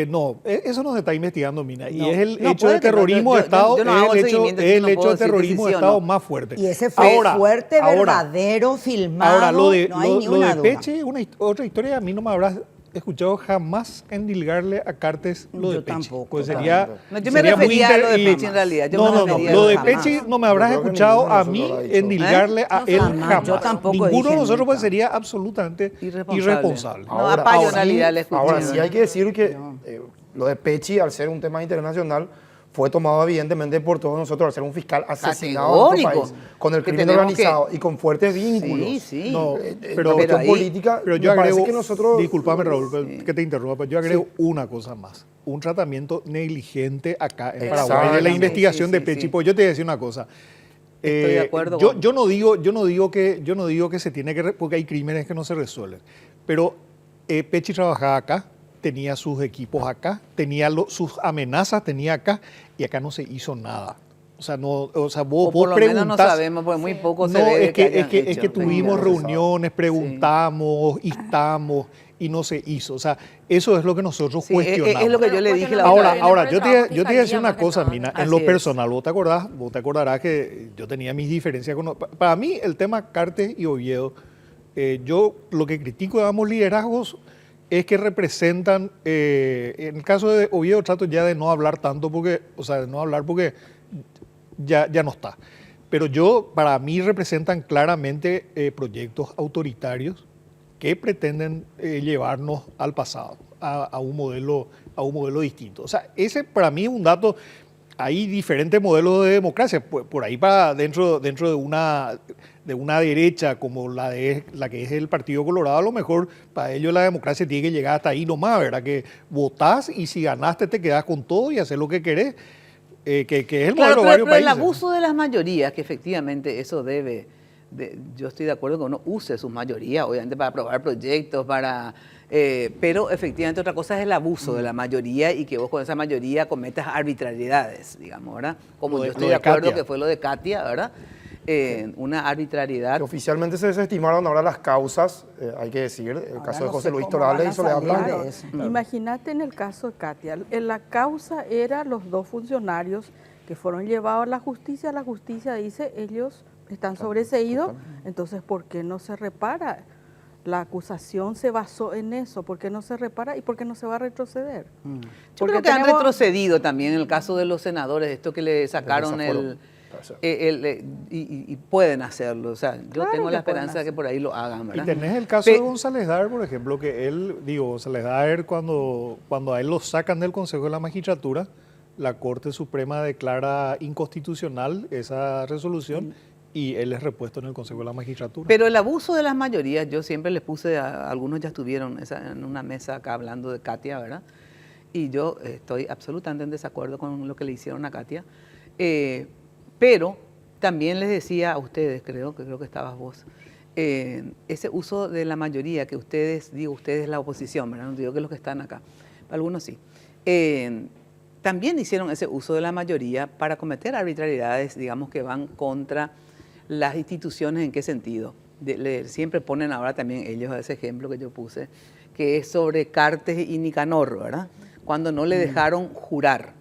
No, eso no se está investigando, Mina, y No, es el no, hecho puede de que no, terrorismo yo- de yo- Estado, yo no hago es el seguimiento, hecho, es no el puedo hecho de decirte terrorismo si de sí o Estado no. más fuerte. Y ese fue Ahora- fuerte, ahora- verdadero, filmado. Ahora, lo de, no hay ni lo una de duda. Pechi, otra historia, a mí no me habrás escuchado jamás endilgarle a Cartes lo de Yo Pechi. tampoco, Pues totalmente. sería, No, yo me sería muy refería a lo de inter- Pechi en realidad. Yo No, me no, no, refería a lo de jamás. Pechi no me habrás Yo creo que escuchado ninguno de a mí nosotros lo ha dicho. endilgarle a No, él jamás. jamás. Yo tampoco Ninguno dije de nosotros nunca. pues sería absolutamente irresponsable. No, a payonalidad le escuché. Ahora sí hay que decir que lo de Pechi, al ser un tema internacional, fue tomado evidentemente por todos nosotros, al ser un fiscal asesinado en nuestro Categórico. país, con el Que crimen tenemos organizado y con fuertes vínculos. Sí, sí. No, Pero pero, cuestión ahí- política, pero yo me parece agrego, que nosotros... discúlpame Raúl, que te interrumpa, yo agrego una cosa más. Un tratamiento negligente acá en Paraguay de la Exactamente. investigación Sí, de sí, Pechi. sí. Pues yo te voy a decir una cosa. Estoy de acuerdo Yo, con- yo no digo que se tiene que porque hay crímenes que no se resuelven. Pero Pechi trabajaba acá, tenía sus equipos acá, tenía sus amenazas, tenía acá y acá no se hizo nada. O sea, vos O por lo menos no preguntás- sabemos, porque muy poco se no, ve es que, hayan es que hecho. tuvimos Sí. reuniones, preguntamos, instamos y no se hizo. O sea, eso es lo que nosotros Sí, cuestionamos. es lo que yo le dije la Ahora, otra vez. ahora por el yo te trabajo voy a decir fiscalía una más que cosa, nada. Mina. En Así lo es. personal, vos te acordarás que yo tenía mis diferencias con... Para mí, el tema Cartes y Oviedo, yo lo que critico de ambos liderazgos es que representan, en el caso de Oviedo trato ya de no hablar tanto porque ya no está. Pero para mí representan claramente proyectos autoritarios que pretenden llevarnos al pasado, a un modelo distinto. O sea, ese para mí es un dato. Hay diferentes modelos de democracia. Por ahí para dentro de una derecha como la que es el Partido Colorado, a lo mejor para ellos la democracia tiene que llegar hasta ahí nomás, ¿verdad? Que votás y si ganaste te quedás con todo y haces lo que querés. Que es el Claro, modelo de varios pero el países. abuso de las mayorías, que efectivamente eso yo estoy de acuerdo que uno use sus mayorías, obviamente para aprobar proyectos, pero efectivamente otra cosa es el abuso de la mayoría y que vos con esa mayoría cometas arbitrariedades, digamos, ¿verdad? Como Lo yo de- estoy lo de de acuerdo Katia. que fue lo de Katia, ¿verdad? Una arbitrariedad. Que oficialmente se desestimaron ahora las causas, hay que decir, el Ahora caso de no José sé Luis cómo Torales van y a Soledad salir Blanco. de eso. Imagínate en el caso de Katia, en la causa eran los dos funcionarios que fueron llevados a la justicia dice ellos están sobreseídos, entonces ¿por qué no se repara? La acusación se basó en eso, ¿por qué no se repara y por qué no se va a retroceder? Yo Porque creo que han tenemos- retrocedido también en el caso de los senadores, esto que le sacaron desafuero. y pueden hacerlo. O sea, yo Claro tengo la que pueden esperanza de que por ahí lo hagan, Y ¿verdad? tenés el caso de González Daer, por ejemplo, que González Daer, cuando a él lo sacan del Consejo de la Magistratura, la Corte Suprema declara inconstitucional esa resolución y él es repuesto en el Consejo de la Magistratura. Pero el abuso de las mayorías, yo siempre les puse, algunos ya estuvieron en una mesa acá hablando de Katia, ¿verdad? Y yo estoy absolutamente en desacuerdo con lo que le hicieron a Katia. Pero también les decía a ustedes, creo que estabas vos, ese uso de la mayoría que ustedes, digo ustedes la oposición, ¿verdad? No digo que los que están acá, algunos sí, también hicieron ese uso de la mayoría para cometer arbitrariedades, digamos, que van contra las instituciones. ¿En qué sentido? Siempre ponen ahora también ellos ese ejemplo que yo puse, que es sobre Cartes y Nicanor, ¿verdad? Cuando no le dejaron jurar.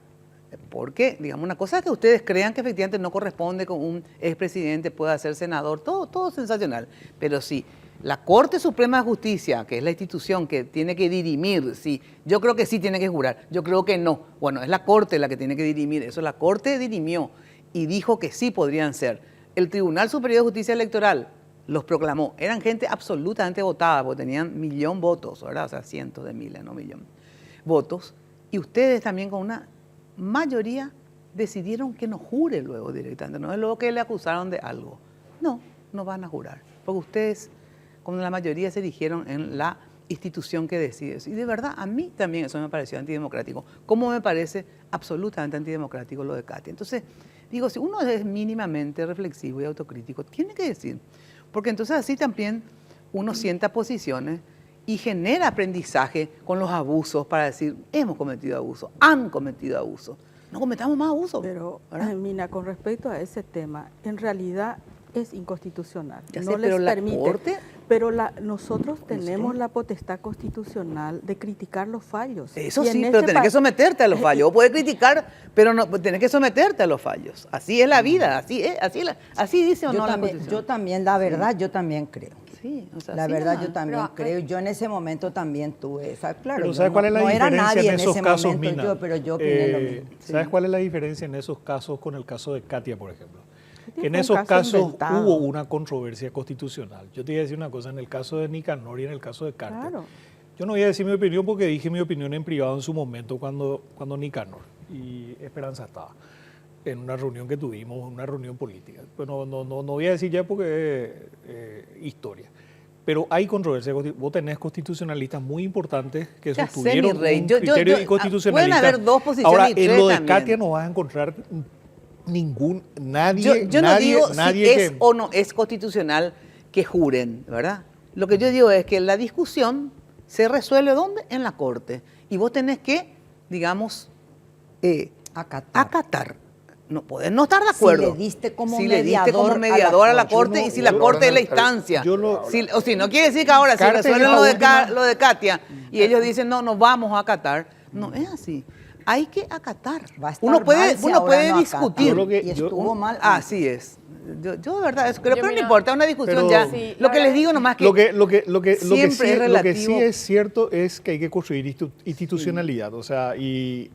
Porque, digamos, una cosa es que ustedes crean que efectivamente no corresponde con un expresidente, pueda ser senador, todo sensacional. Pero sí, la Corte Suprema de Justicia, que es la institución que tiene que dirimir, sí, yo creo que sí tiene que jurar, yo creo que no. Bueno, es la Corte la que tiene que dirimir eso. La Corte dirimió y dijo que sí podrían ser. El Tribunal Superior de Justicia Electoral los proclamó. Eran gente absolutamente votada, porque tenían 1.000.000 votos, ¿verdad? O sea, cientos de miles, no millones, votos. Y ustedes también con una mayoría decidieron que no jure luego directamente. No es luego que le acusaron de algo. No, no van a jurar. Porque ustedes, como la mayoría, se dirigieron en la institución que decide eso. Y de verdad, a mí también eso me pareció antidemocrático. Como me parece absolutamente antidemocrático lo de Katia. Entonces, digo, si uno es mínimamente reflexivo y autocrítico, tiene que decir. Porque entonces así también uno sienta posiciones y genera aprendizaje con los abusos para decir, hemos cometido abusos, han cometido abusos. No cometamos más abusos. Pero, Mina, con respecto a ese tema, en realidad es inconstitucional. Ya no sé, les pero la permite. Corte... Pero nosotros tenemos la potestad constitucional de criticar los fallos. Eso Y en sí, este pero tenés que someterte a los fallos. Vos podés criticar, pero no tenés que someterte a los fallos. Así es la vida, así es, así dice o no la Constitución. Yo también, la verdad, yo también creo. Sí, o sea, La sí, verdad, nada. yo también creo. Yo en ese momento también tuve esa, claro. Pero yo ¿sabes cuál es la no era diferencia nadie en esos ese casos, momento, Mina? pero yo opiné lo mismo. ¿Sabes cuál es la diferencia en esos casos con el caso de Katia, por ejemplo? Fue En un esos caso casos inventado. hubo una controversia constitucional. Yo te iba a decir una cosa, en el caso de Nicanor y en el caso de Cartes. Claro. Yo no voy a decir mi opinión porque dije mi opinión en privado en su momento cuando Nicanor y Esperanza estaba en una reunión que tuvimos, una reunión política. Pues no voy a decir ya porque es historia. Pero hay controversia. Vos tenés constitucionalistas muy importantes que Ya sé, sostuvieron mi rey. un Yo- criterio pueden inconstitucionalista. haber dos posiciones Ahora, y en tres lo de también. Katia no vas a encontrar nadie, Yo no nadie, digo nadie si que... es o no es constitucional que juren, ¿verdad? Lo que yo digo es que la discusión se resuelve ¿dónde? En la Corte. Y vos tenés que, digamos, acatar. No podés no estar de acuerdo. le diste como Si le diste como mediador mediador a la Corte. Corte Yo no- y si la yo- Corte es la yo- instancia. yo O si no quiere decir que ahora si Cartes resuelven es la lo de última. Katia y ellos dicen no vamos a acatar. No es así. Hay que acatar. Va a estar Uno puede, mal si uno ahora puede no acata. discutir. Yo lo que- Y estuvo mal. Así es. Yo de verdad, eso creo, Yo pero no mira, importa, es una discusión pero- ya. Sí, Lo la que les verdad digo es nomás que Lo que siempre es sí relativo. es cierto es que hay que construir institucionalidad, o sea, y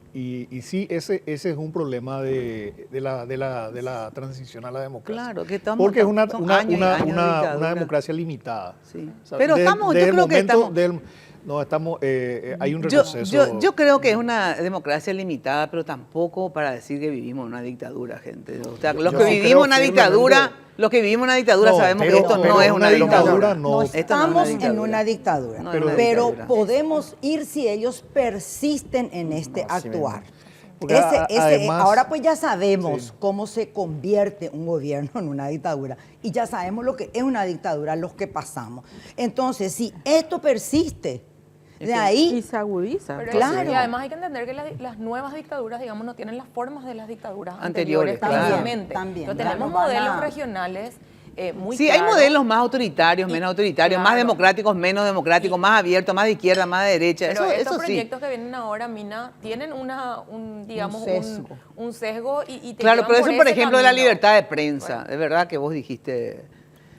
sí, ese es un problema de la transición a la democracia. Claro, que estamos- porque es una son años y años de dictadura. una democracia limitada. Sí. O sea, Pero estamos, yo creo que estamos... no, estamos, hay un Yo, retroceso. yo creo que es una democracia limitada, pero tampoco para decir que vivimos en una dictadura, gente. O sea, los Yo que sí vivimos creo en una dictadura, los que vivimos en una dictadura No, sabemos que pero- esto pero no es una dictadura. no. Esto no es una estamos en dictadura. una dictadura, No es una pero dictadura. podemos ir si ellos persisten en este Así actuar. mismo. Porque además- ahora pues ya sabemos Sí. cómo se convierte un gobierno en una dictadura y ya sabemos lo que es una dictadura, los que pasamos. Entonces, si esto persiste, de Y ahí se agudiza. Pero Claro. y además hay que entender que las nuevas dictaduras, digamos, no tienen las formas de las dictaduras Anteriores, anteriores, claro. precisamente. También, Pero ya tenemos no van modelos a- regionales muy Sí, hay claros. modelos más autoritarios, menos autoritarios, más claro. democráticos, menos democráticos, más abiertos, más de izquierda, más de derecha. Pero Eso estos sí. proyectos que vienen ahora, Mina, tienen digamos, sesgo. un sesgo y te Claro, llevan pero eso, por ese ejemplo, de la camino. libertad de prensa. Es verdad que vos dijiste.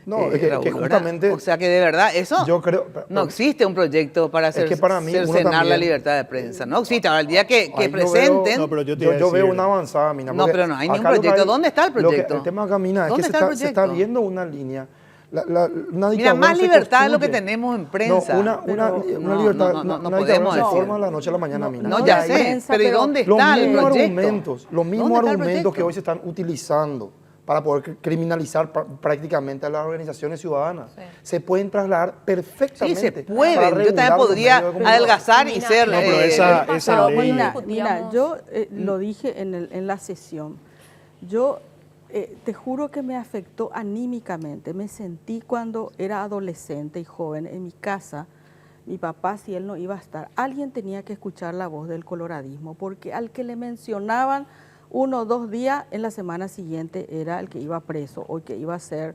No, es que Raúl, ¿verdad? justamente O sea que de verdad, eso. yo creo- No existe un proyecto para que para mí uno cercenar la también- libertad de prensa. No existe. Ahora, el día que Ahí yo presenten. No, pero yo te iba a Yo veo decir- una avanzada, Mina. No, porque pero no hay ningún acá lo que proyecto. ¿Dónde está el lo que- proyecto? el tema acá, Mina, es ¿Dónde que está el se está proyecto? viendo una línea. Una Mira, dictadura más se libertad de lo que construye. tenemos en prensa. No, una Pero libertad, no una podemos dictadura se decir. forma de la noche a la mañana, Mina. No, Y ya ahí- sé. prensa, Pero ¿y pero dónde Los está el mismos proyecto? argumentos, los mismos ¿Dónde está el argumentos que proyecto? hoy se están utilizando para poder criminalizar prácticamente a las organizaciones ciudadanas, Sí. se pueden trasladar Sí, perfectamente. se para pueden. Yo regular también los podría medios de comunicación. adelgazar y Mira, ser. no, pero esa pasado, ley- bueno, Mina, discutíamos- yo lo dije en la sesión. Yo te juro que me afectó anímicamente. Me sentí cuando era adolescente y joven en mi casa. Mi papá, si él no iba a estar, alguien tenía que escuchar la voz del coloradismo, porque al que le mencionaban 1 o 2 días, en la semana siguiente era el que iba preso o el que iba a ser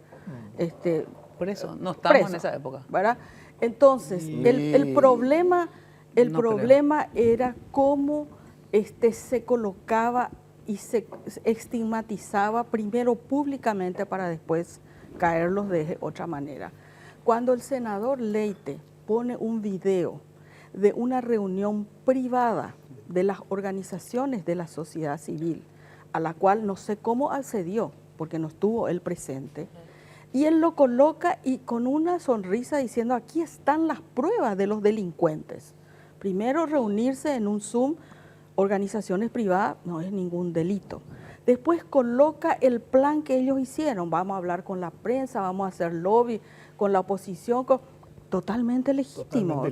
Por eso, no estamos preso, en esa época. ¿verdad? Entonces, el problema era cómo se colocaba y se estigmatizaba primero públicamente para después caerlos de otra manera. Cuando el senador Leite pone un video de una reunión privada de las organizaciones de la sociedad civil, a la cual no sé cómo accedió, porque no estuvo él presente, y él lo coloca y con una sonrisa diciendo, aquí están las pruebas de los delincuentes. Primero, reunirse en un Zoom, organizaciones privadas, no es ningún delito. Después coloca el plan que ellos hicieron, vamos a hablar con la prensa, vamos a hacer lobby con la oposición, totalmente legítimo.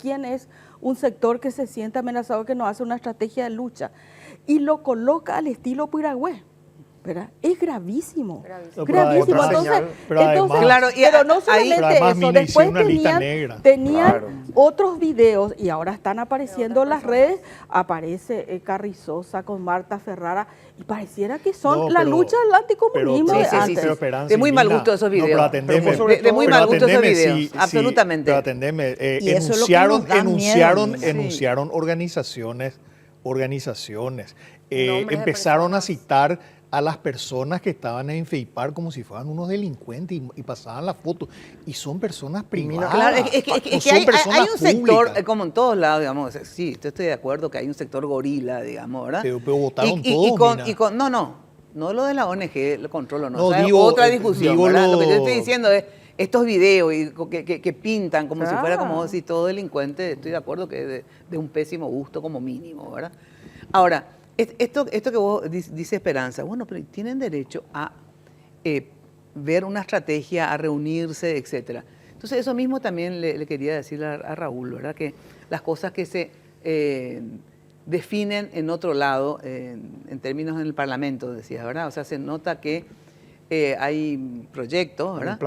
¿Quién es un sector que se siente amenazado, que no hace una estrategia de lucha? Y lo coloca al estilo Piragüé, ¿verdad? Es gravísimo. Gravísimo. Pero no solamente eso, después tenían otros videos y ahora están apareciendo en las redes, aparece Carrizosa con Marta Ferrara y pareciera que son la lucha del anticomunismo de antes. De muy mal gusto esos videos. De muy mal gusto esos videos, absolutamente. Pero atendeme, enunciaron organizaciones, empezaron a citar a las personas que estaban en FEIPAR como si fueran unos delincuentes y pasaban las fotos. Y son personas privadas. Claro, es que hay un sector, como en todos lados, digamos, sí, estoy de acuerdo que hay un sector gorila, digamos, ¿verdad? Pero votaron todos, no lo de la ONG, el control, no, digo, otra discusión, ¿verdad? Lo que yo estoy diciendo es, estos videos que pintan como si fuera, como si todo delincuente, estoy de acuerdo que es de un pésimo gusto como mínimo, ¿verdad? Ahora, esto que vos dice Esperanza, bueno, pero tienen derecho a ver una estrategia, a reunirse, etcétera. Entonces, eso mismo también le quería decir a Raúl, ¿verdad? Que las cosas que se definen en otro lado, en términos en el Parlamento, decía, ¿verdad? O sea, se nota que hay proyectos, ¿verdad?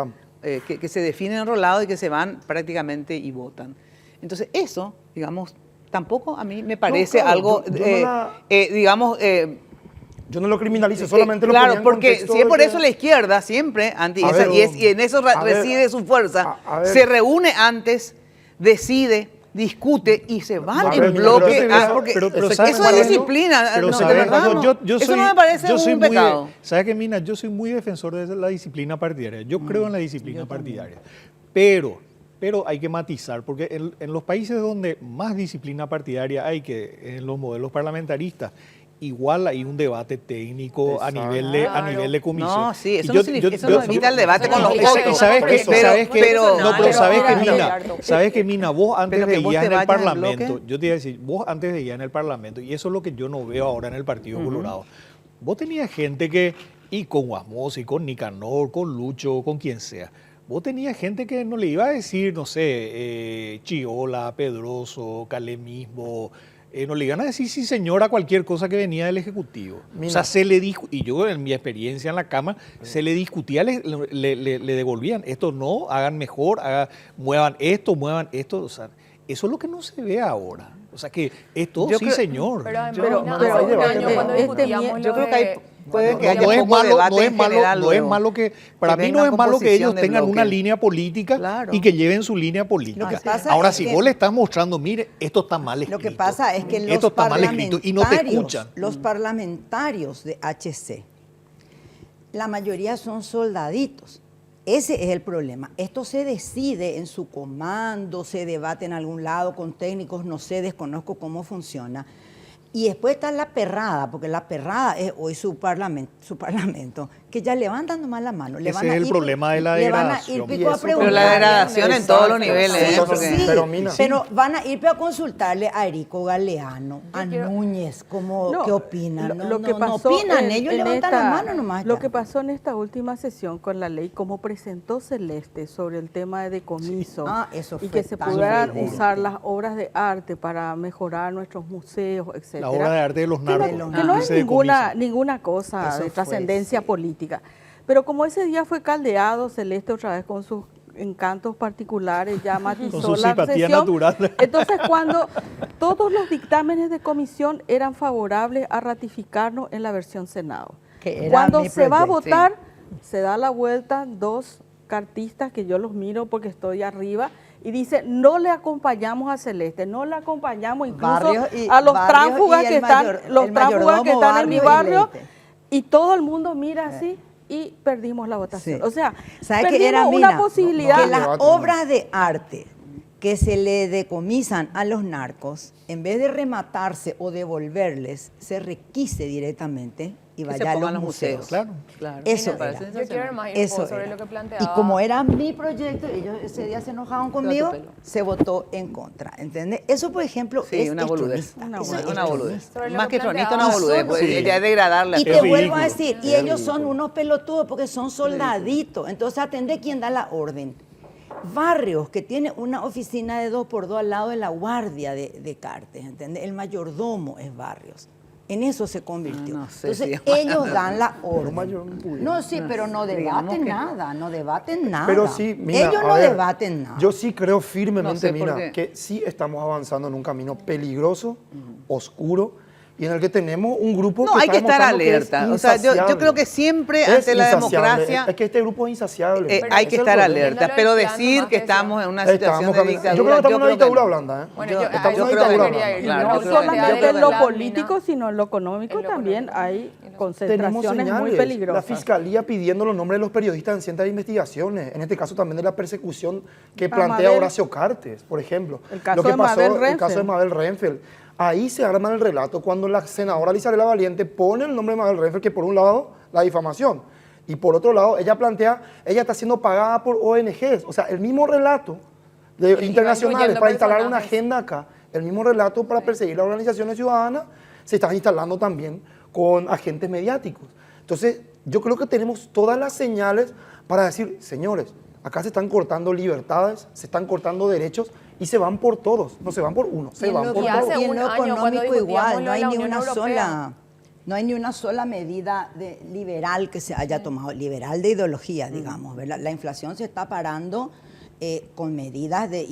Que se definen en otro lado y que se van prácticamente y votan. Entonces, eso, digamos, tampoco a mí me parece algo, digamos... yo no lo criminalizo, solamente lo claro, ponía en porque contexto si es por de eso la izquierda siempre, y en eso reside su fuerza, a ver. se reúne antes, decide, discute y se van A ver, en bloque. pero Eso es disciplina. Pero no, ¿sabes? de verdad, eso no me parece un pecado. ¿Sabes qué, Mina? Yo soy muy defensor de la disciplina partidaria. Yo creo en la disciplina partidaria. Pero hay que matizar, porque en los países donde más disciplina partidaria hay que en los modelos parlamentaristas, igual hay un debate técnico a nivel de comisión. No, sí, eso no evita el debate con los otros. ¿Sabes qué, Mina? Vos antes Pero que vos veías te en el vayas al Parlamento, bloque. yo te iba a decir, vos antes veías en el Parlamento, y eso es lo que yo no veo ahora en el Partido Colorado. Vos tenías gente que, y con Guasmos, y con Nicanor, con Lucho, con quien sea, vos tenías gente que no le iba a decir, no sé, Chiola, Pedroso, Calé mismo, no le iban a decir sí señor a cualquier cosa que venía del Ejecutivo. Mina. O sea, se le dijo, y yo en mi experiencia en la Cámara, se le discutía, le devolvían, esto no, hagan mejor, muevan esto, o sea, eso es lo que no se ve ahora. O sea, que es todo sí señor. Pero hay además, cuando discutíamos yo lo creo que hay... de- Puede que No haya es poco malo, debate no es en malo, general no es luego. malo que, para mí venga no es malo que composición ellos de tengan bloque. una línea política Claro. y que lleven su línea política. Lo que pasa Ahora, es si que- vos le estás mostrando, mire, esto está mal escrito. Lo que pasa es que esto está mal escrito y no te escuchan. los parlamentarios de HC, la mayoría son soldaditos. Ese es el problema. Esto se decide en su comando, se debate en algún lado con técnicos, no sé, desconozco cómo funciona. Y después está la perrada, porque la perrada es hoy su parlamento, que ya levantan nomás la mano. Ese es el problema de la degradación. Pero la degradación en todos los niveles. Sí, Porque- sí, Pero, Mina. pero van a ir a consultarle a Erico Galeano, a quiero- Núñez, No, ¿qué opinan? Lo que pasó opinan, ellos levantan la mano nomás. Lo ya. que pasó en esta última sesión con la ley, como presentó Celeste sobre el tema de decomiso Eso y fue que se tan pudieran terrible. usar las obras de arte para mejorar nuestros museos, etc. etcétera. La obra de arte de los narcos. Que no es se decomisa. ninguna cosa Eso de fue, trascendencia sí. política. Pero como ese día fue caldeado, Celeste otra vez con sus encantos particulares, ya matizó Con su la simpatía sesión. natural. Entonces, cuando todos los dictámenes de comisión eran favorables a ratificarnos en la versión Senado. Que era Cuando mi se va a proyecto. votar, se da la vuelta, dos cartistas que yo los miro porque estoy arriba, y dice, no le acompañamos a Celeste, no le acompañamos incluso Barrios y- a los Barrios tránsfugas y que el están, mayor- los el tránsfugas que mayordomo están en mi Barrios y barrio, Leite. y todo el mundo mira así y perdimos la votación. Sí. O sea, ¿Sabe qué perdimos era, una Mina? posibilidad. Que las debate, obras de arte que se le decomisan a los narcos, en vez de rematarse o devolverles, se requise directamente y Que se vaya a pongan los los museos. museos. Claro. Claro. Eso Me parece era. Yo quiero ver más Eso info sobre era. lo que planteaba. Y como era mi proyecto, ellos ese día se enojaron conmigo, pelo. se votó en contra, ¿entendés? Eso, por ejemplo, Sí, es una boludez. tronista. Una Eso boludez. es Una boludez. tronista. Sobre lo Más que que tronista, planteaba. una boludez. Sí, Pues, sí. ya es degradarla. Y Es te vuelvo ridículo. a decir, y Es ellos son ridículo. unos pelotudos porque son soldaditos. Entonces, atendé quién da la orden. Barrios que tiene una oficina de 2x2 al lado de la guardia de Cartes, ¿entendés? El mayordomo es Barrios. En eso se convirtió. Ah, no sé Entonces, si- ellos dan la orden. mayordomo pudieron. No, sí, pero no digamos debaten que- nada, no debaten nada. Pero sí, mira, ellos a no ver, debaten nada. Yo sí creo No firmemente, sé por Mina, qué. que sí estamos avanzando en un camino peligroso, oscuro, y en el que tenemos un grupo No, que hay está que estar demostrando que es alerta. O sea, yo insaciable. creo que siempre Es ante la insaciable. democracia Es que este grupo es insaciable. Pero hay es que el estar gobierno. alerta. Viéndolo Pero del plano decir más que que estamos en una Estamos situación de caminando. dictadura. Yo creo que estamos en una que dictadura no. blanda, ¿eh? Bueno, Yo- yo, estamos a en eso una creo que dictadura no. quería blanda. ir. Claro, No yo creo que solamente de en lo verdad, político, Mina, sino en lo económico en lo también económico. hay En lo- Tenemos concentraciones muy señales. La peligrosas. fiscalía pidiendo los nombres de los periodistas en cientos de investigaciones. En este caso también de la persecución que A plantea Mabel. Horacio Cartes, por ejemplo. El caso Lo que de pasó, Mabel el Renfeld. caso de Mabel Renfeld. Ahí se arma el relato cuando la senadora Lizarela Valiente pone el nombre de Mabel Renfeld, que por un lado, la difamación. Y por otro lado, ella plantea, ella está siendo pagada por ONGs. O sea, el mismo relato de Iba internacionales incluyendo para instalar una personajes. agenda acá, el mismo relato para perseguir las organizaciones ciudadanas, se está instalando también con agentes mediáticos. Entonces, yo creo que tenemos todas las señales para decir, señores, acá se están cortando libertades, se están cortando derechos y se van por todos, no se van por uno, se Y en van lo- por Y todos. hace y en un lo año, cuando económico discutíamos igual, lo no de hay la ni Unión una Europea. sola, no hay ni una sola medida liberal que se haya tomado, liberal de ideología, digamos, ¿verdad? La inflación se está parando con medidas de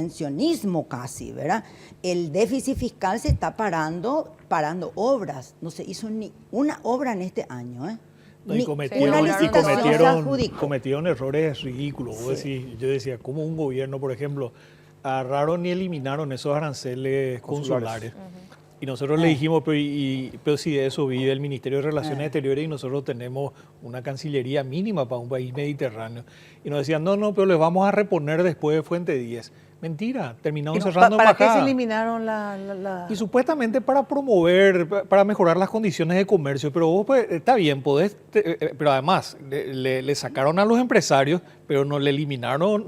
intervencionismo casi, ¿verdad? El déficit fiscal se está parando obras, no se hizo ni una obra en este año, ¿eh? No, y Ni cometieron, una y licitación se cometieron, adjudicó. cometieron errores ridículos. Vos Sí. decís, yo decía, ¿cómo un gobierno, por ejemplo, agarraron y eliminaron esos aranceles consulares? Y nosotros le dijimos, pero si de eso vive el Ministerio de Relaciones Exteriores y nosotros tenemos una cancillería mínima para un país mediterráneo. Y nos decían, no, pero les vamos a reponer después de Fuente 10. Mentira, terminamos Pero, cerrando ¿Para qué se embajada. eliminaron la- Y supuestamente para promover, para mejorar las condiciones de comercio, pero vos pues, está bien, podés, pero además le sacaron a los empresarios, pero nos eliminaron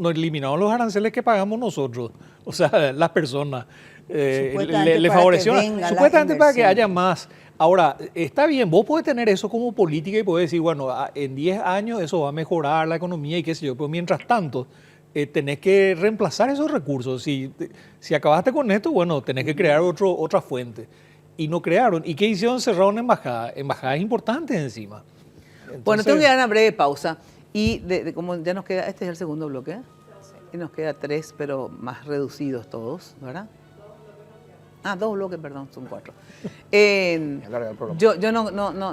los aranceles que pagamos nosotros, o sea, las personas. Supuestamente Le para favoreció, que venga la supuestamente para que inversión. haya más. Ahora, está bien, vos podés tener eso como política y podés decir, bueno, en 10 años eso va a mejorar la economía y qué sé yo, pero mientras tanto tenés que reemplazar esos recursos. Si acabaste con esto, bueno, tenés que crear otra fuente. Y no crearon. ¿Y qué hicieron? Cerraron embajadas importantes encima. Bueno, Entonces, tengo que dar una breve pausa. Y como ya nos queda, este es el segundo bloque, y nos queda 3, pero más reducidos todos, ¿verdad? 2 bloques, perdón, son 4. Alarga el programa. Yo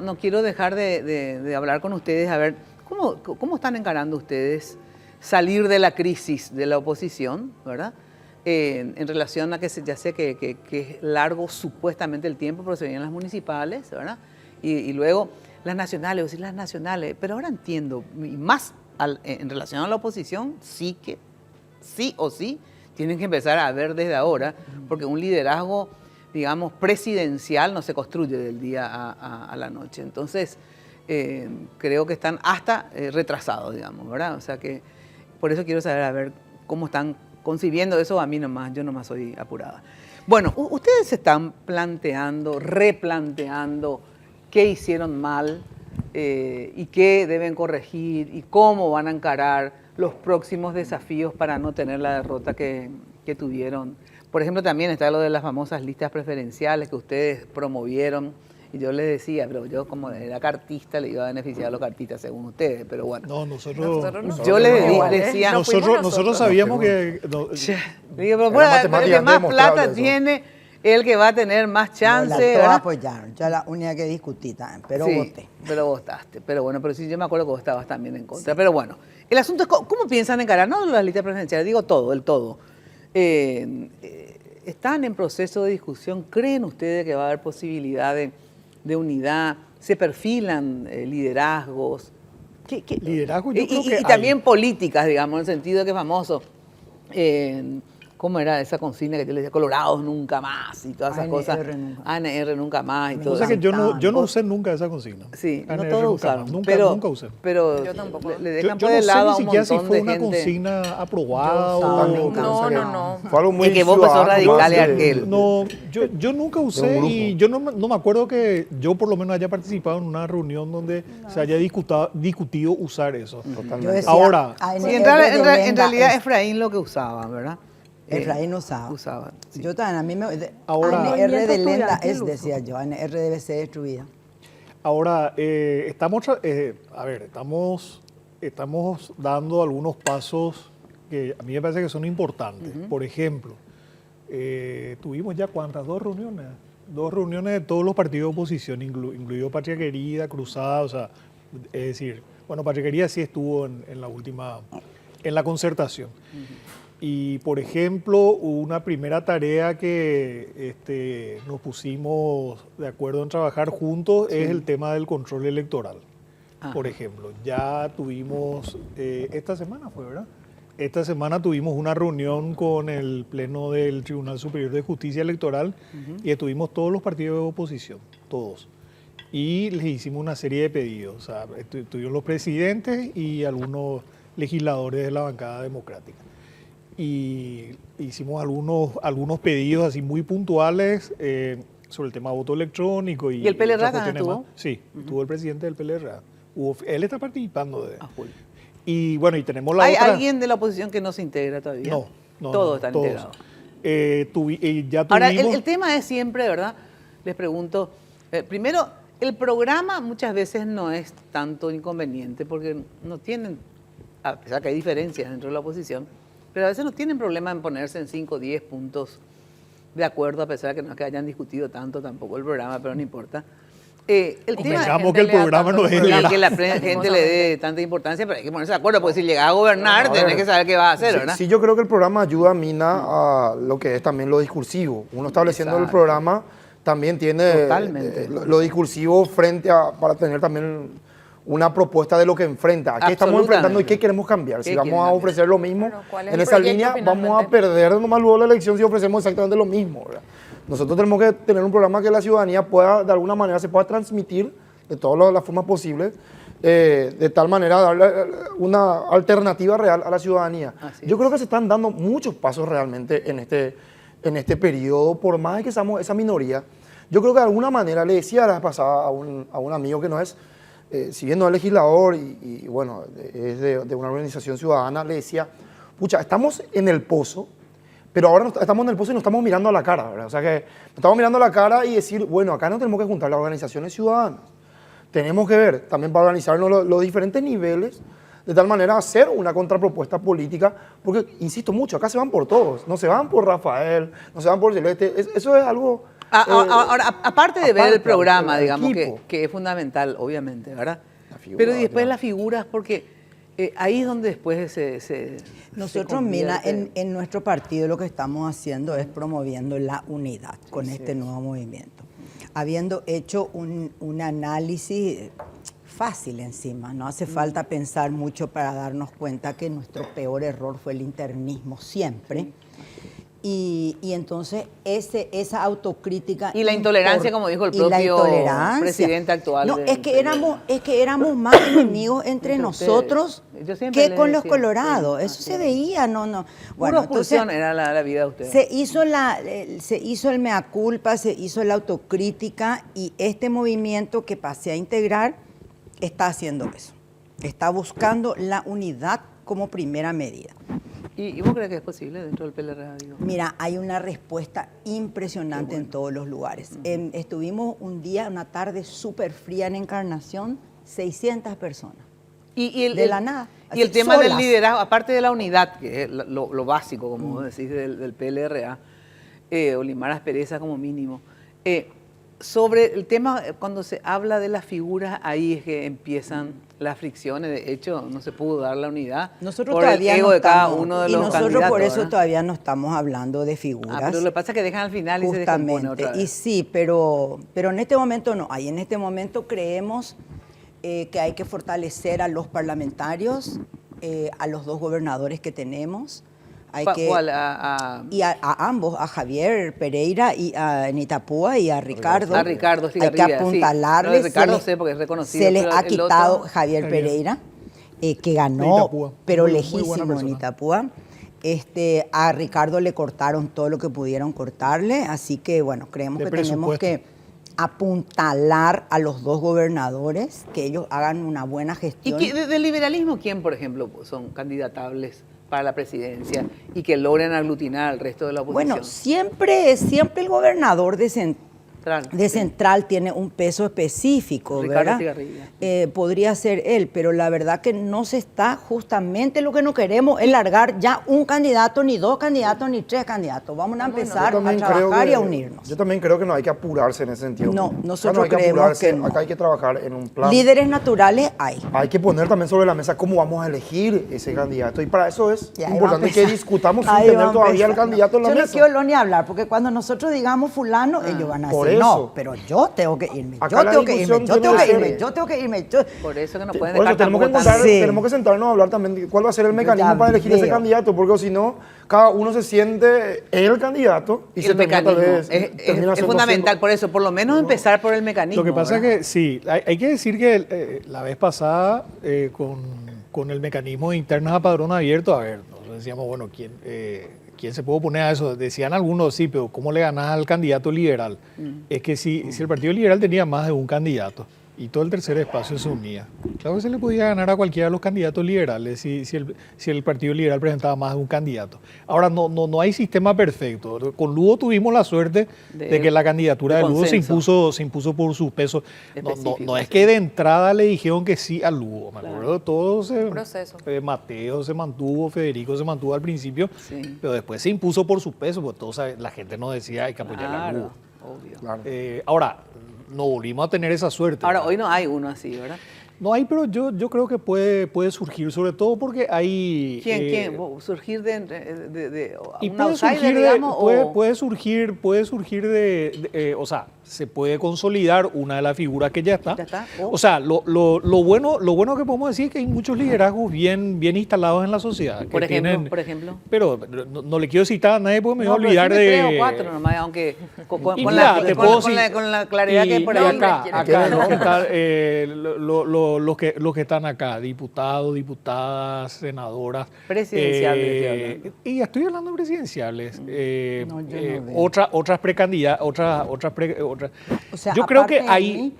no quiero dejar de hablar con ustedes, a ver, ¿cómo están encarando ustedes salir de la crisis de la oposición, ¿verdad? En relación a que ya sé que es largo supuestamente el tiempo, pero se vienen las municipales, ¿verdad? Y luego las nacionales, decir las nacionales, pero ahora entiendo, y más en relación a la oposición, sí o sí, tienen que empezar a ver desde ahora, porque un liderazgo, digamos, presidencial no se construye del día a la noche. Entonces, creo que están hasta retrasados, digamos, ¿verdad? O sea que por eso quiero saber, a ver, cómo están concibiendo eso. A mí nomás, yo nomás soy apurada. Bueno, ustedes se están planteando, replanteando qué hicieron mal y qué deben corregir y cómo van a encarar los próximos desafíos para no tener la derrota que tuvieron Por ejemplo, también está lo de las famosas listas preferenciales que ustedes promovieron. Y yo les decía, pero yo como era cartista le iba a beneficiar a los cartistas según ustedes, pero bueno. No, nosotros no. Yo les Igual, decía, no fuimos nosotros sabíamos que... digo, pero Era bueno, el matemática que más demostrable plata eso. tiene, el que va a tener más chance, No, todos ¿verdad? apoyaron. Yo la única que discutí también, pero Sí, voté. pero votaste. Pero bueno, pero sí, yo me acuerdo que vos estabas también en contra. Pero bueno, el asunto es cómo piensan encarar, no las listas preferenciales, digo todo, el todo. ¿Están en proceso de discusión? ¿Creen ustedes que va a haber posibilidad de unidad? ¿Se perfilan liderazgos? Liderazgo yo y, creo que y hay. también políticas, digamos, en el sentido de que es famoso. ¿Cómo era esa consigna que yo le decía? Colorados nunca más y todas esas ANR cosas. nunca. ANR nunca más y todo O sea eso. que yo no usé nunca esa consigna. Sí, no ANR todos nunca usaron. más. Nunca, pero, nunca usé. Pero Yo tampoco. le Yo, dejan yo por no el sé lado ni a un siquiera si montón fue de una gente. consigna aprobada Yo o... nunca No, usé. no. Fue algo muy Y que vos, profesor ciudadano, radical, más es de- aquel. No, yo nunca usé grupo. y yo no me acuerdo que yo por lo menos haya participado en una reunión donde se haya discutido usar eso. Totalmente. Yo decía, Ahora, ANR Sí, en de realidad Lenda Efraín lo que usaba, ¿verdad? Efraín usaba. Usaba, sí. Yo también, a mí Ahora- ANR de Movimiento Lenda estudiantil es, decía yo, ANR debe ser destruida. Ahora, estamos dando algunos pasos que a mí me parece que son importantes. Por ejemplo, tuvimos ya ¿cuántas? Dos reuniones de todos los partidos de oposición, incluido Patria Querida, Cruzada, o sea, es decir, bueno, Patria Querida sí estuvo en la última, en la concertación. Y, por ejemplo, una primera tarea que nos pusimos de acuerdo en trabajar juntos es el tema del control electoral. Ajá. Por ejemplo, ya tuvimos, esta semana fue, ¿verdad? Esta semana tuvimos una reunión con el Pleno del Tribunal Superior de Justicia Electoral y estuvimos todos los partidos de oposición, todos. Y les hicimos una serie de pedidos. O sea, estuvieron los presidentes y algunos legisladores de la bancada democrática. Y hicimos algunos pedidos así muy puntuales sobre el tema de voto electrónico. ¿Y el PLRA otras también cuestiones estuvo? más. Sí, estuvo el presidente del PLRA. Él está participando de... A full. Y bueno, y tenemos la ¿Hay otra... alguien de la oposición que no se integra todavía? No. Todos no, están todos. integrados. Ya Ahora, tuvimos... el tema es siempre, ¿verdad? Les pregunto, primero, el programa muchas veces no es tanto inconveniente porque no tienen, a pesar que hay diferencias dentro de la oposición, pero a veces no tienen problema en ponerse en 5 o 10 puntos de acuerdo, a pesar de que no es que hayan discutido tanto tampoco el programa, pero no importa. El tema Convengamos que el programa no es el y gran. que la gente le dé tanta importancia, pero hay que ponerse de acuerdo, porque si llega a gobernar, A ver, tenés que saber qué va a hacer, Sí, ¿verdad? sí, yo creo que el programa ayuda a Mina a lo que es también lo discursivo. Uno estableciendo el Exacto. programa también tiene Totalmente. lo discursivo frente a, para tener también una propuesta de lo que enfrenta. ¿A qué estamos enfrentando y qué queremos cambiar? Si ¿Qué vamos quieren a cambiar? ofrecer lo mismo, Claro, ¿cuál es en el esa proyecto línea vamos a finalmente? perder nomás luego la elección si ofrecemos exactamente lo mismo, ¿verdad? Nosotros tenemos que tener un programa que la ciudadanía pueda, de alguna manera, se pueda transmitir de todas las formas posibles, de tal manera darle una alternativa real a la ciudadanía. Así Yo es. creo que se están dando muchos pasos realmente en este periodo, por más de que seamos esa minoría. Yo creo que de alguna manera, le decía la vez pasada a un amigo que no es, si bien no es legislador y bueno, es de una organización ciudadana, le decía, pucha, estamos en el pozo, pero ahora estamos en el pozo y nos estamos mirando a la cara, ¿verdad? O sea que nos estamos mirando a la cara y decir, bueno, acá no tenemos que juntar las organizaciones ciudadanas. Tenemos que ver también para organizarnos los diferentes niveles, de tal manera hacer una contrapropuesta política, porque, insisto mucho, acá se van por todos, no se van por Rafael, no se van por Celeste, eso es algo... Ahora, aparte de ver el aparte, programa, el digamos, equipo. que es fundamental, obviamente, ¿verdad? La figura, Pero y después claro. las figuras, porque ahí es donde después se Nosotros, Mina, convierte. en nuestro partido lo que estamos haciendo es promoviendo la unidad con este nuevo movimiento. Habiendo hecho un análisis fácil encima, no hace falta pensar mucho para darnos cuenta que nuestro peor error fue el internismo siempre. Y entonces esa autocrítica... Y la intolerancia, como dijo el y la propio intolerancia. presidente actual No, del es que éramos más enemigos entre Entre nosotros ustedes. Yo siempre que les con los decía, colorados. sí, Eso así se es. veía, no. Pura expulsión era la vida de ustedes. Se hizo el mea culpa, se hizo la autocrítica y este movimiento que pasé a integrar está haciendo eso. Está buscando la unidad como primera medida. ¿Y vos crees que es posible dentro del PLRA? Digo? Mira, hay una respuesta impresionante en todos los lugares. Estuvimos un día, una tarde súper fría en Encarnación, 600 personas. De la nada. Y el así, tema del solas. liderazgo, aparte de la unidad, que es lo básico, como vos decís, del PLRA, Olimar Aspereza como mínimo. Sobre el tema, cuando se habla de las figuras, ahí es que empiezan las fricciones. De hecho, no se pudo dar la unidad Nosotros por todavía el ego no de cada estamos, uno de y los nosotros candidatos. por eso ¿verdad? todavía no estamos hablando de figuras. Pero lo que pasa es que dejan al final y se descompone otra vez. Y sí, pero en este momento no hay. En este momento creemos que hay que fortalecer a los parlamentarios, a los dos gobernadores que tenemos. ¿Cuál? Y a ambos, a Javier Pereira y en Itapúa y a Ricardo. A Ricardo hay que Estigarribia, sí. apuntalarles. No, de Ricardo sé porque es reconocido. Se les pero ha el quitado otro- Javier Pereira, que De ganó, Itapúa. pero Muy buena lejísimo en persona. Itapúa. A Ricardo le cortaron todo lo que pudieron cortarle, así que bueno, creemos De que tenemos presupuesto. que apuntalar a los dos gobernadores, que ellos hagan una buena ¿Y gestión. del liberalismo quién, por ejemplo, son candidatables para la presidencia y que logren aglutinar al resto de la oposición? Bueno, siempre el gobernador de Central tiene un peso específico, Ricardo ¿verdad? Estigarribia. Podría ser él, pero la verdad que no se está, justamente lo que no queremos es largar ya un candidato, ni dos candidatos, ni tres candidatos. Vamos a empezar a trabajar y a unirnos. Yo también creo que no hay que apurarse en ese sentido. No, Acá nosotros hay que creemos apurarse, que no. acá hay que trabajar en un plan. Líderes naturales hay. Hay que poner también sobre la mesa cómo vamos a elegir ese candidato. Y para eso es Ya, ahí va a importante que empezar. discutamos sin Ahí va tener a todavía el empezar. candidato en la Yo mesa. no quiero ni hablar, porque cuando nosotros digamos fulano, ellos van a Por decir, eso. no, pero yo tengo que irme, Acá yo la tengo que irme, discusión yo tiene tengo que que irme, ser- yo tengo que irme. Por eso que no pueden Por eso dejar tenemos que, tampoco encontrar, Sí. tenemos que sentarnos a hablar también de cuál va a ser el mecanismo Ya para elegir ese veo. candidato, porque si no, cada uno se siente el candidato y Y se el termina tal mecanismo vez. es fundamental, por eso, por lo menos empezar por el mecanismo. Lo que pasa ¿verdad? es que sí, hay que decir que la vez pasada con el mecanismo de internas a padrón abierto, a ver, nosotros decíamos, bueno, ¿quién se puede oponer a eso? Decían algunos, sí, pero ¿cómo le ganás al candidato liberal? Es que si el Partido Liberal tenía más de un candidato y todo el tercer espacio se unía, claro que se le podía ganar a cualquiera de los candidatos liberales si el Partido Liberal presentaba más de un candidato. Ahora, no hay sistema perfecto. Con Lugo tuvimos la suerte de que la candidatura de Lugo se impuso por sus pesos. No es que de entrada le dijeron que sí a Lugo. Me acuerdo de todo. Proceso. Mateo se mantuvo, Federico se mantuvo al principio, Sí. pero después se impuso por su peso, porque la gente no decía hay que apoyar a Lugo. Claro, obvio. Claro. Ahora, no volvimos a tener esa suerte. Ahora, hoy no hay uno así, ¿verdad? No hay, pero yo creo que puede surgir, sobre todo porque hay... ¿Quién? ¿Surgir de Y un puede outsider, surgir, digamos? puede surgir o sea, se puede consolidar una de las figuras que ya está. Ya está. O sea, lo bueno que podemos decir es que hay muchos liderazgos bien instalados en la sociedad. Por que ejemplo. Pero no le quiero citar a nadie porque me voy a No, pero olvidar sí de... tres o cuatro nomás, aunque con Y con mira, la, te con- puedo con la- decir- con la claridad que por y ahí. acá los que están, los que están acá, diputados, diputadas, senadoras. Presidenciales, estoy hablando. Y estoy hablando de presidenciales. No, yo no veo. Otras precandidatas, otras. O sea, Yo creo aparte que de hay. mí,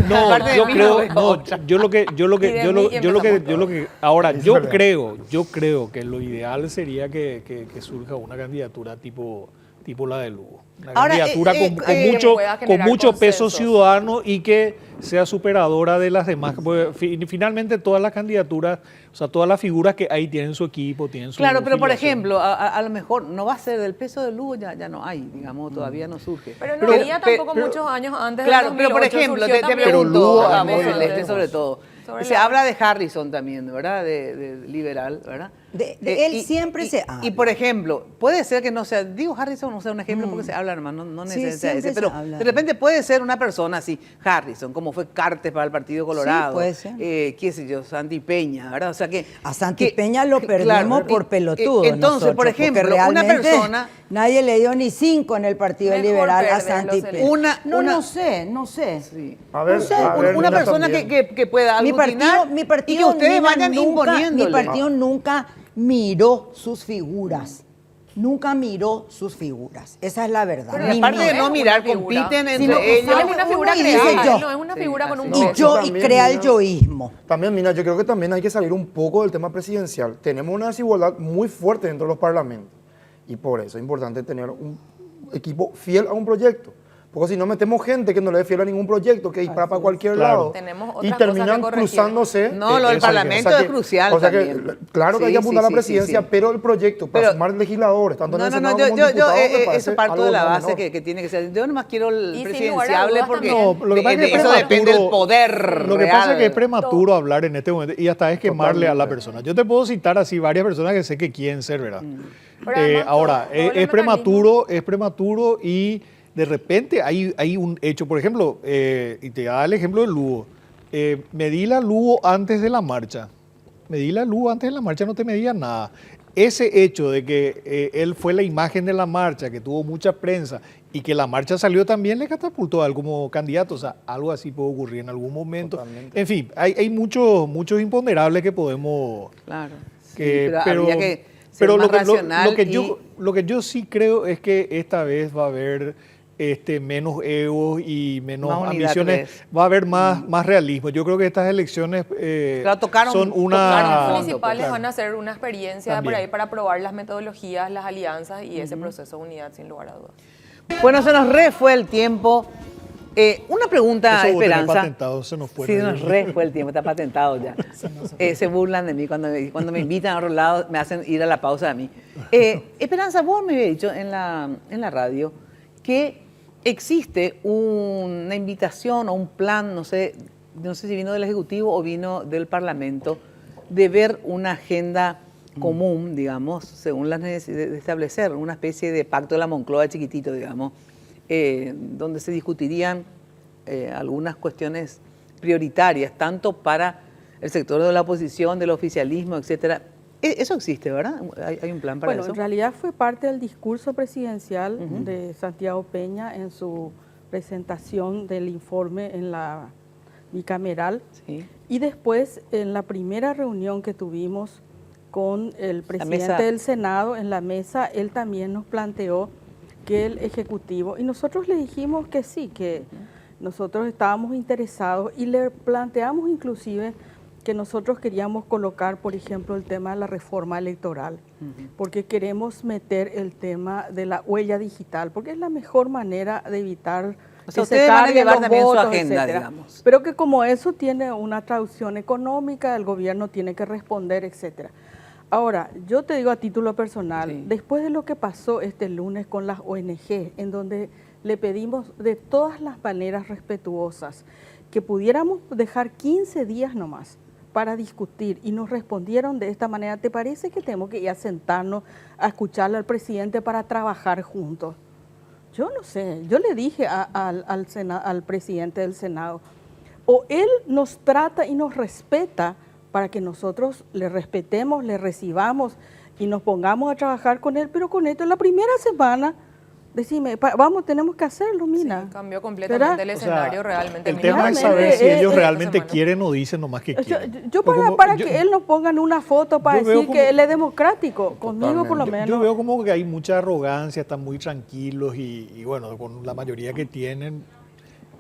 No, Aparte de yo mí, creo, no veo no, otra. yo lo que, ahora, Es yo verdad. creo que lo ideal sería que surja una candidatura tipo la de Lugo. Una Ahora, candidatura que pueda con generar mucho peso consensos. ciudadano y que sea superadora de las demás. Porque finalmente todas las candidaturas, o sea, todas las figuras que hay tienen su equipo, tienen su Claro, pero por filiación. ejemplo, a lo mejor no va a ser del peso de Lugo, ya no hay, digamos, todavía no surge. Pero no Pero- había tampoco pero- muchos años antes Claro, del pero por 2008 ejemplo, surgió te también pregunto, Lugo, hagamos muy el lejos. sobre todo. Sobre Se la- habla de Harrison también, ¿verdad? De liberal, ¿verdad? De él siempre se habla. Y por ejemplo, puede ser que no sea, digo Harrison no sea un ejemplo porque se habla, hermano, no Sí, necesita siempre ese, se pero habla. de repente puede ser una persona así, Harrison, como fue Cartes para el Partido Colorado, puede ser. Qué sé yo, Santi Peña, ¿verdad? O sea que a Santi que- Peña lo que- perdimos claro, por pelotudo. entonces, nosotros, por porque ejemplo, una realmente persona nadie le dio ni 5 en el Partido Mejor Liberal a perderlo, Santi se le- Peña. Una- No sé. Sí. A ver, No sé, a ver, Una Nina, persona también. que pueda Mi aglutinar partido, y que ustedes Nina, vayan nunca, imponiéndole. mi partido nunca miró sus figuras. nunca miró sus figuras. Esa es la verdad. Pero Y Ni aparte de miró. no es mirar, una figura. compiten Sino entre que ellos. Él es una figura uno y dice creada, yo. él no es una Sí, figura con un así Y es. peso. yo, y También, crea el mira. yoísmo. También, mira, yo creo que también hay que salir un poco del tema presidencial. Tenemos una desigualdad muy fuerte dentro de los parlamentos y por eso es importante tener un equipo fiel a un proyecto. Porque si no metemos gente que no le es fiel a ningún proyecto, que dispara para cualquier Claro. lado Tenemos y otras cosas terminan que corregir. cruzándose. No, lo del Eso hay que- Parlamento O sea es que- crucial o sea que, también. claro que hay Sí, que apuntar a sí, la sí, presidencia, sí. pero el proyecto para Pero- sumar legisladores, tanto en el No, Senado yo, como en yo, diputados, me eso parece parto de algo la no base menor. que tiene que ser. Yo nomás quiero el Y sin lugar a presidenciable dudas porque también. No, lo que pasa es que es eso depende del prematuro. poder Lo que pasa es que es real. prematuro hablar en este momento y hasta es quemarle a la Totalmente. persona. Yo te puedo citar así varias personas que sé que quieren ser, ¿verdad? Pero además Ahora, todo el es prematuro y de repente hay un hecho. Por ejemplo, y te da el ejemplo de Lugo. Medí la Lugo antes de la marcha. Medí la Lugo antes de la marcha, no te medía nada. Ese hecho de que él fue la imagen de la marcha, que tuvo mucha prensa y que la marcha salió también, le catapultó a él como candidato. O sea, algo así puede ocurrir en algún momento. Totalmente. En fin, hay muchos imponderables que podemos... Claro. Sí, que- pero habría que ser pero más lo que, racional lo que yo sí creo es que esta vez va a haber menos egos y menos Más unidad, ambiciones, ¿crees? va a haber más realismo. Yo creo que estas elecciones Claro, tocaron- son tocaron una... fondo, municipales claro. van a ser una experiencia por También. ahí para probar las metodologías, las alianzas y ese proceso de unidad, sin lugar a dudas. Bueno, se nos fue el tiempo. Una pregunta, Eso vos tenés Esperanza. patentado, se nos fue. Sí, nos fue el tiempo, está patentado ya. Se burlan de mí cuando me invitan a otro lado, me hacen ir a la pausa a mí. Esperanza, vos me habías dicho en la radio que existe una invitación o un plan, no sé si vino del Ejecutivo o vino del Parlamento, de ver una agenda común, digamos, según las necesidades de establecer una especie de pacto de la Moncloa chiquitito, digamos, donde se discutirían algunas cuestiones prioritarias, tanto para el sector de la oposición, del oficialismo, etcétera. Eso existe, ¿verdad? ¿Hay un plan para Bueno, eso? en realidad fue parte del discurso presidencial de Santiago Peña en su presentación del informe en la bicameral. Sí. Y después, en la primera reunión que tuvimos con el presidente mesa. del Senado, en la mesa, él también nos planteó que el Ejecutivo, y nosotros le dijimos que sí, que nosotros estábamos interesados y le planteamos inclusive que nosotros queríamos colocar, por ejemplo, el tema de la reforma electoral, porque queremos meter el tema de la huella digital, porque es la mejor manera de evitar O sea, que se ustedes van a carguen llevar los también su votos, agenda, etcétera. digamos. Pero que como eso tiene una traducción económica, el gobierno tiene que responder, etcétera. Ahora, yo te digo a título personal, Sí. después de lo que pasó este lunes con las ONG, en donde le pedimos de todas las maneras respetuosas que pudiéramos dejar 15 días nomás para discutir y nos respondieron de esta manera, ¿te parece que tenemos que ir a sentarnos a escucharle al presidente para trabajar juntos? Yo no sé, yo le dije al presidente del Senado, o él nos trata y nos respeta para que nosotros le respetemos, le recibamos y nos pongamos a trabajar con él, pero con esto en la primera semana, decime, vamos, tenemos que hacerlo, Mina. Sí, cambió completamente ¿Verdad? el O sea, escenario realmente. el Mina. tema es Realmente, saber si ellos esta realmente semana. quieren o dicen nomás que Yo, quieren. yo Porque para yo- que él nos ponga en una foto para yo veo decir que como- él es democrático, conmigo por lo Yo- menos. Yo veo como que hay mucha arrogancia, están muy tranquilos y bueno, con la mayoría que tienen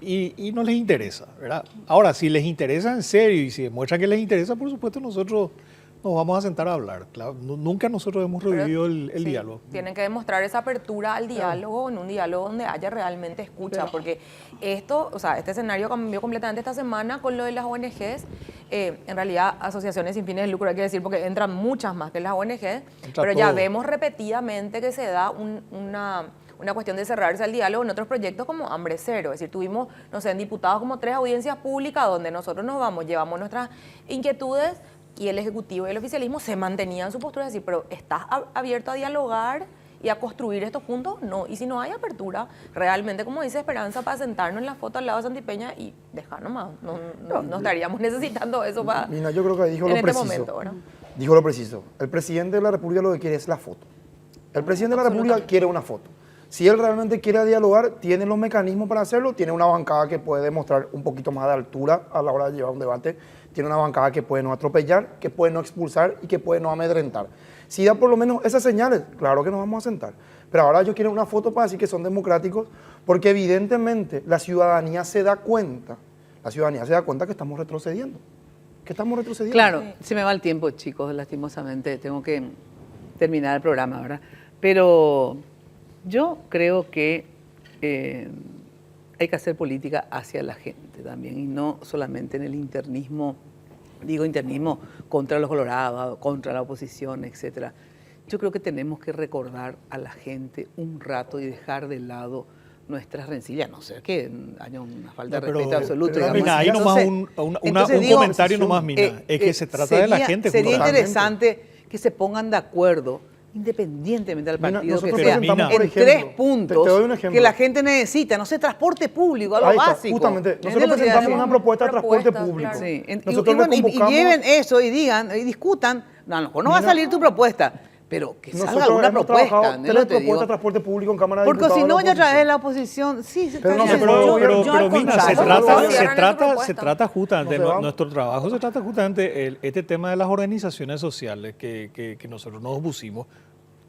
y no les interesa, ¿verdad? Ahora, si les interesa en serio y si demuestran que les interesa, por supuesto nosotros nos vamos a sentar a hablar. Claro, nunca nosotros hemos Pero, revivido el sí, diálogo. Tienen que demostrar esa apertura al diálogo, en un diálogo donde haya realmente escucha, porque esto, o sea, este escenario cambió completamente esta semana con lo de las ONGs. En realidad, asociaciones sin fines de lucro, hay que decir, porque entran muchas más que las ONGs, pero ya todo. vemos repetidamente que se da una cuestión de cerrarse al diálogo en otros proyectos como Hambre Cero. Es decir, tuvimos, no sé, en diputados como 3 audiencias públicas donde nosotros nos vamos, llevamos nuestras inquietudes y el Ejecutivo y el oficialismo se mantenían en su postura de decir, pero ¿estás abierto a dialogar y a construir esto juntos? No. Y si no hay apertura, realmente, como dice Esperanza, para sentarnos en la foto al lado de Santipeña y dejar nomás. No estaríamos necesitando eso para Mina, yo creo que dijo en lo este preciso. momento, ¿verdad? Dijo lo preciso. El presidente de la República lo que quiere es la foto. El presidente de la República quiere una foto. Si él realmente quiere dialogar, tiene los mecanismos para hacerlo, tiene una bancada que puede demostrar un poquito más de altura a la hora de llevar un debate, tiene una bancada que puede no atropellar, que puede no expulsar y que puede no amedrentar. Si da por lo menos esas señales, claro que nos vamos a sentar. Pero ahora ellos quieren una foto para decir que son democráticos, porque evidentemente la ciudadanía se da cuenta que estamos retrocediendo. Que estamos retrocediendo. Claro, se me va el tiempo, chicos, lastimosamente. Tengo que terminar el programa, ¿verdad? Pero yo creo que hay que hacer política hacia la gente también, y no solamente en el internismo, digo internismo contra los colorados, contra la oposición, etcétera. Yo creo que tenemos que recordar a la gente un rato y dejar de lado nuestras rencillas, no sé, que haya una falta de respeto absoluto. Pero, digamos. Mina, ahí nomás Entonces un digo, comentario nomás, Mina, es que se trata de la gente. Sería justamente. interesante que se pongan de acuerdo, independientemente del partido Nosotros que sea, presentamos, por en ejemplo, 3 puntos te doy un ejemplo. que la gente necesita, no sé, transporte público, algo Ahí está, básico. justamente. ¿Entiendes Nosotros lo que presentamos decimos? una propuesta de transporte Propuestas, público. claro. Sí, Nosotros le y convocamos- lleven eso y digan, y discutan. No, a lo mejor no va a Mira, salir tu propuesta, pero que salga Nosotros alguna hemos propuesta. trabajado ¿entendés 3 lo que te propuestas digo? de transporte público en Cámara de Porque Diputados. si no, de ya la traes la oposición. oposición. Sí, Pero no está se bien. puede, yo al Mina, contrario. se trata justamente, No se va. nuestro trabajo se trata justamente este tema de las organizaciones sociales que nosotros nos opusimos.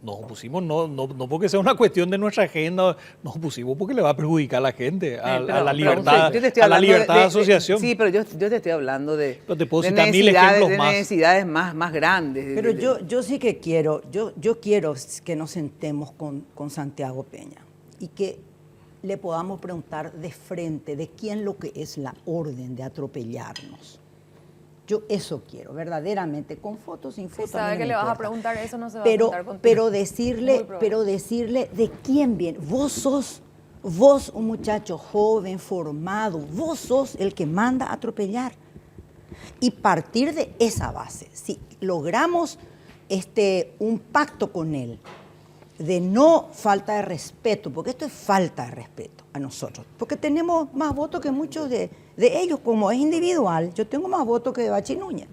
Nos opusimos no porque sea una cuestión de nuestra agenda, nos opusimos porque le va a perjudicar a la gente, a Pero, la libertad, yo te estoy a la hablando libertad de asociación. Sí, pero yo te estoy hablando de, Pero te puedo de citar 1000 necesidades, ejemplos de más. necesidades más grandes. Pero yo sí que quiero, yo quiero que nos sentemos con Santiago Peña y que le podamos preguntar de frente de quién lo que es la orden de atropellarnos. Yo eso quiero, verdaderamente, con fotos, sin Si fotos. sabe a mí que no le me vas a importa. preguntar eso, no se va a preguntar contigo. Pero Muy decirle de quién viene. Vos un muchacho joven, formado, vos sos el que manda a atropellar. Y partir de esa base, si logramos un pacto con él de no falta de respeto, porque esto es falta de respeto a nosotros, porque tenemos más votos que muchos de ellos, como es individual, yo tengo más votos que de Bachi Núñez.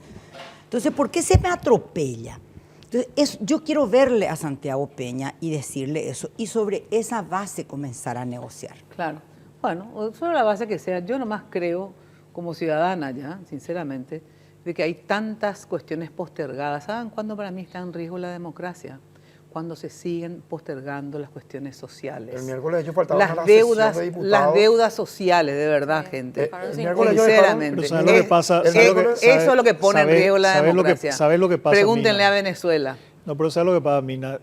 Entonces, ¿por qué se me atropella? Entonces, yo quiero verle a Santiago Peña y decirle eso, y sobre esa base comenzar a negociar. Claro. Bueno, sobre la base que sea, yo nomás creo, como ciudadana ya, sinceramente, de que hay tantas cuestiones postergadas. ¿Saben cuándo para mí está en riesgo la democracia? Cuando se siguen postergando las cuestiones sociales. El miércoles ellos faltaban a la Las sesión deudas, de diputados. las deudas sociales, de verdad, gente. El miércoles ellos Sinceramente. Pero ¿sabes lo que pasa? Es- ¿Sabes lo que- eso es lo que pone en sabe- riesgo la sabe lo que- democracia. sabe lo que pasa, Pregúntenle Mina? a Venezuela. No, pero ¿sabes lo que pasa, Mina?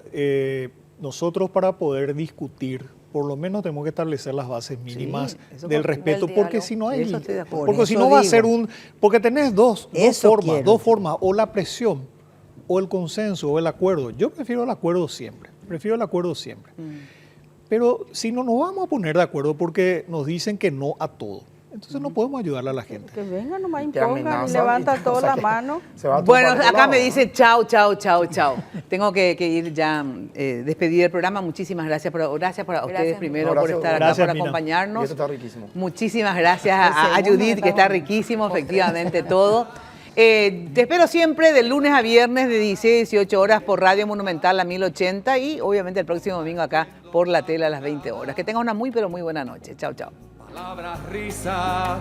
Nosotros para poder discutir, por lo menos tenemos que establecer las bases mínimas eso del por- respeto, del porque diálogo. si no hay... Eso estoy de acuerdo. Porque Por si eso no va a digo. ser porque tenés dos Eso quiero. dos formas, o la presión, o el consenso, o el acuerdo. Yo prefiero el acuerdo siempre, Pero si no nos vamos a poner de acuerdo porque nos dicen que no a todo, entonces no podemos ayudarle a la gente. Que vengan nomás, Te impongan y amenazan levanta y te- toda o sea la que mano. se va a Bueno, tumbar acá todo me lado, dice chao. Tengo que ir ya, despedir el programa. Muchísimas gracias, gracias a ustedes Gracias, primero Mina. por No, estar acá, gracias, por Mina. Y acompañarnos. eso está riquísimo. Muchísimas gracias a El segundo Judith, que está estamos- riquísimo, efectivamente, todo. Te espero siempre de lunes a viernes de 16 a 18 horas por Radio Monumental a 1080 y obviamente el próximo domingo acá por la tele a las 20 horas. Que tengan una muy, pero muy buena noche. Chao. Palabras, risa.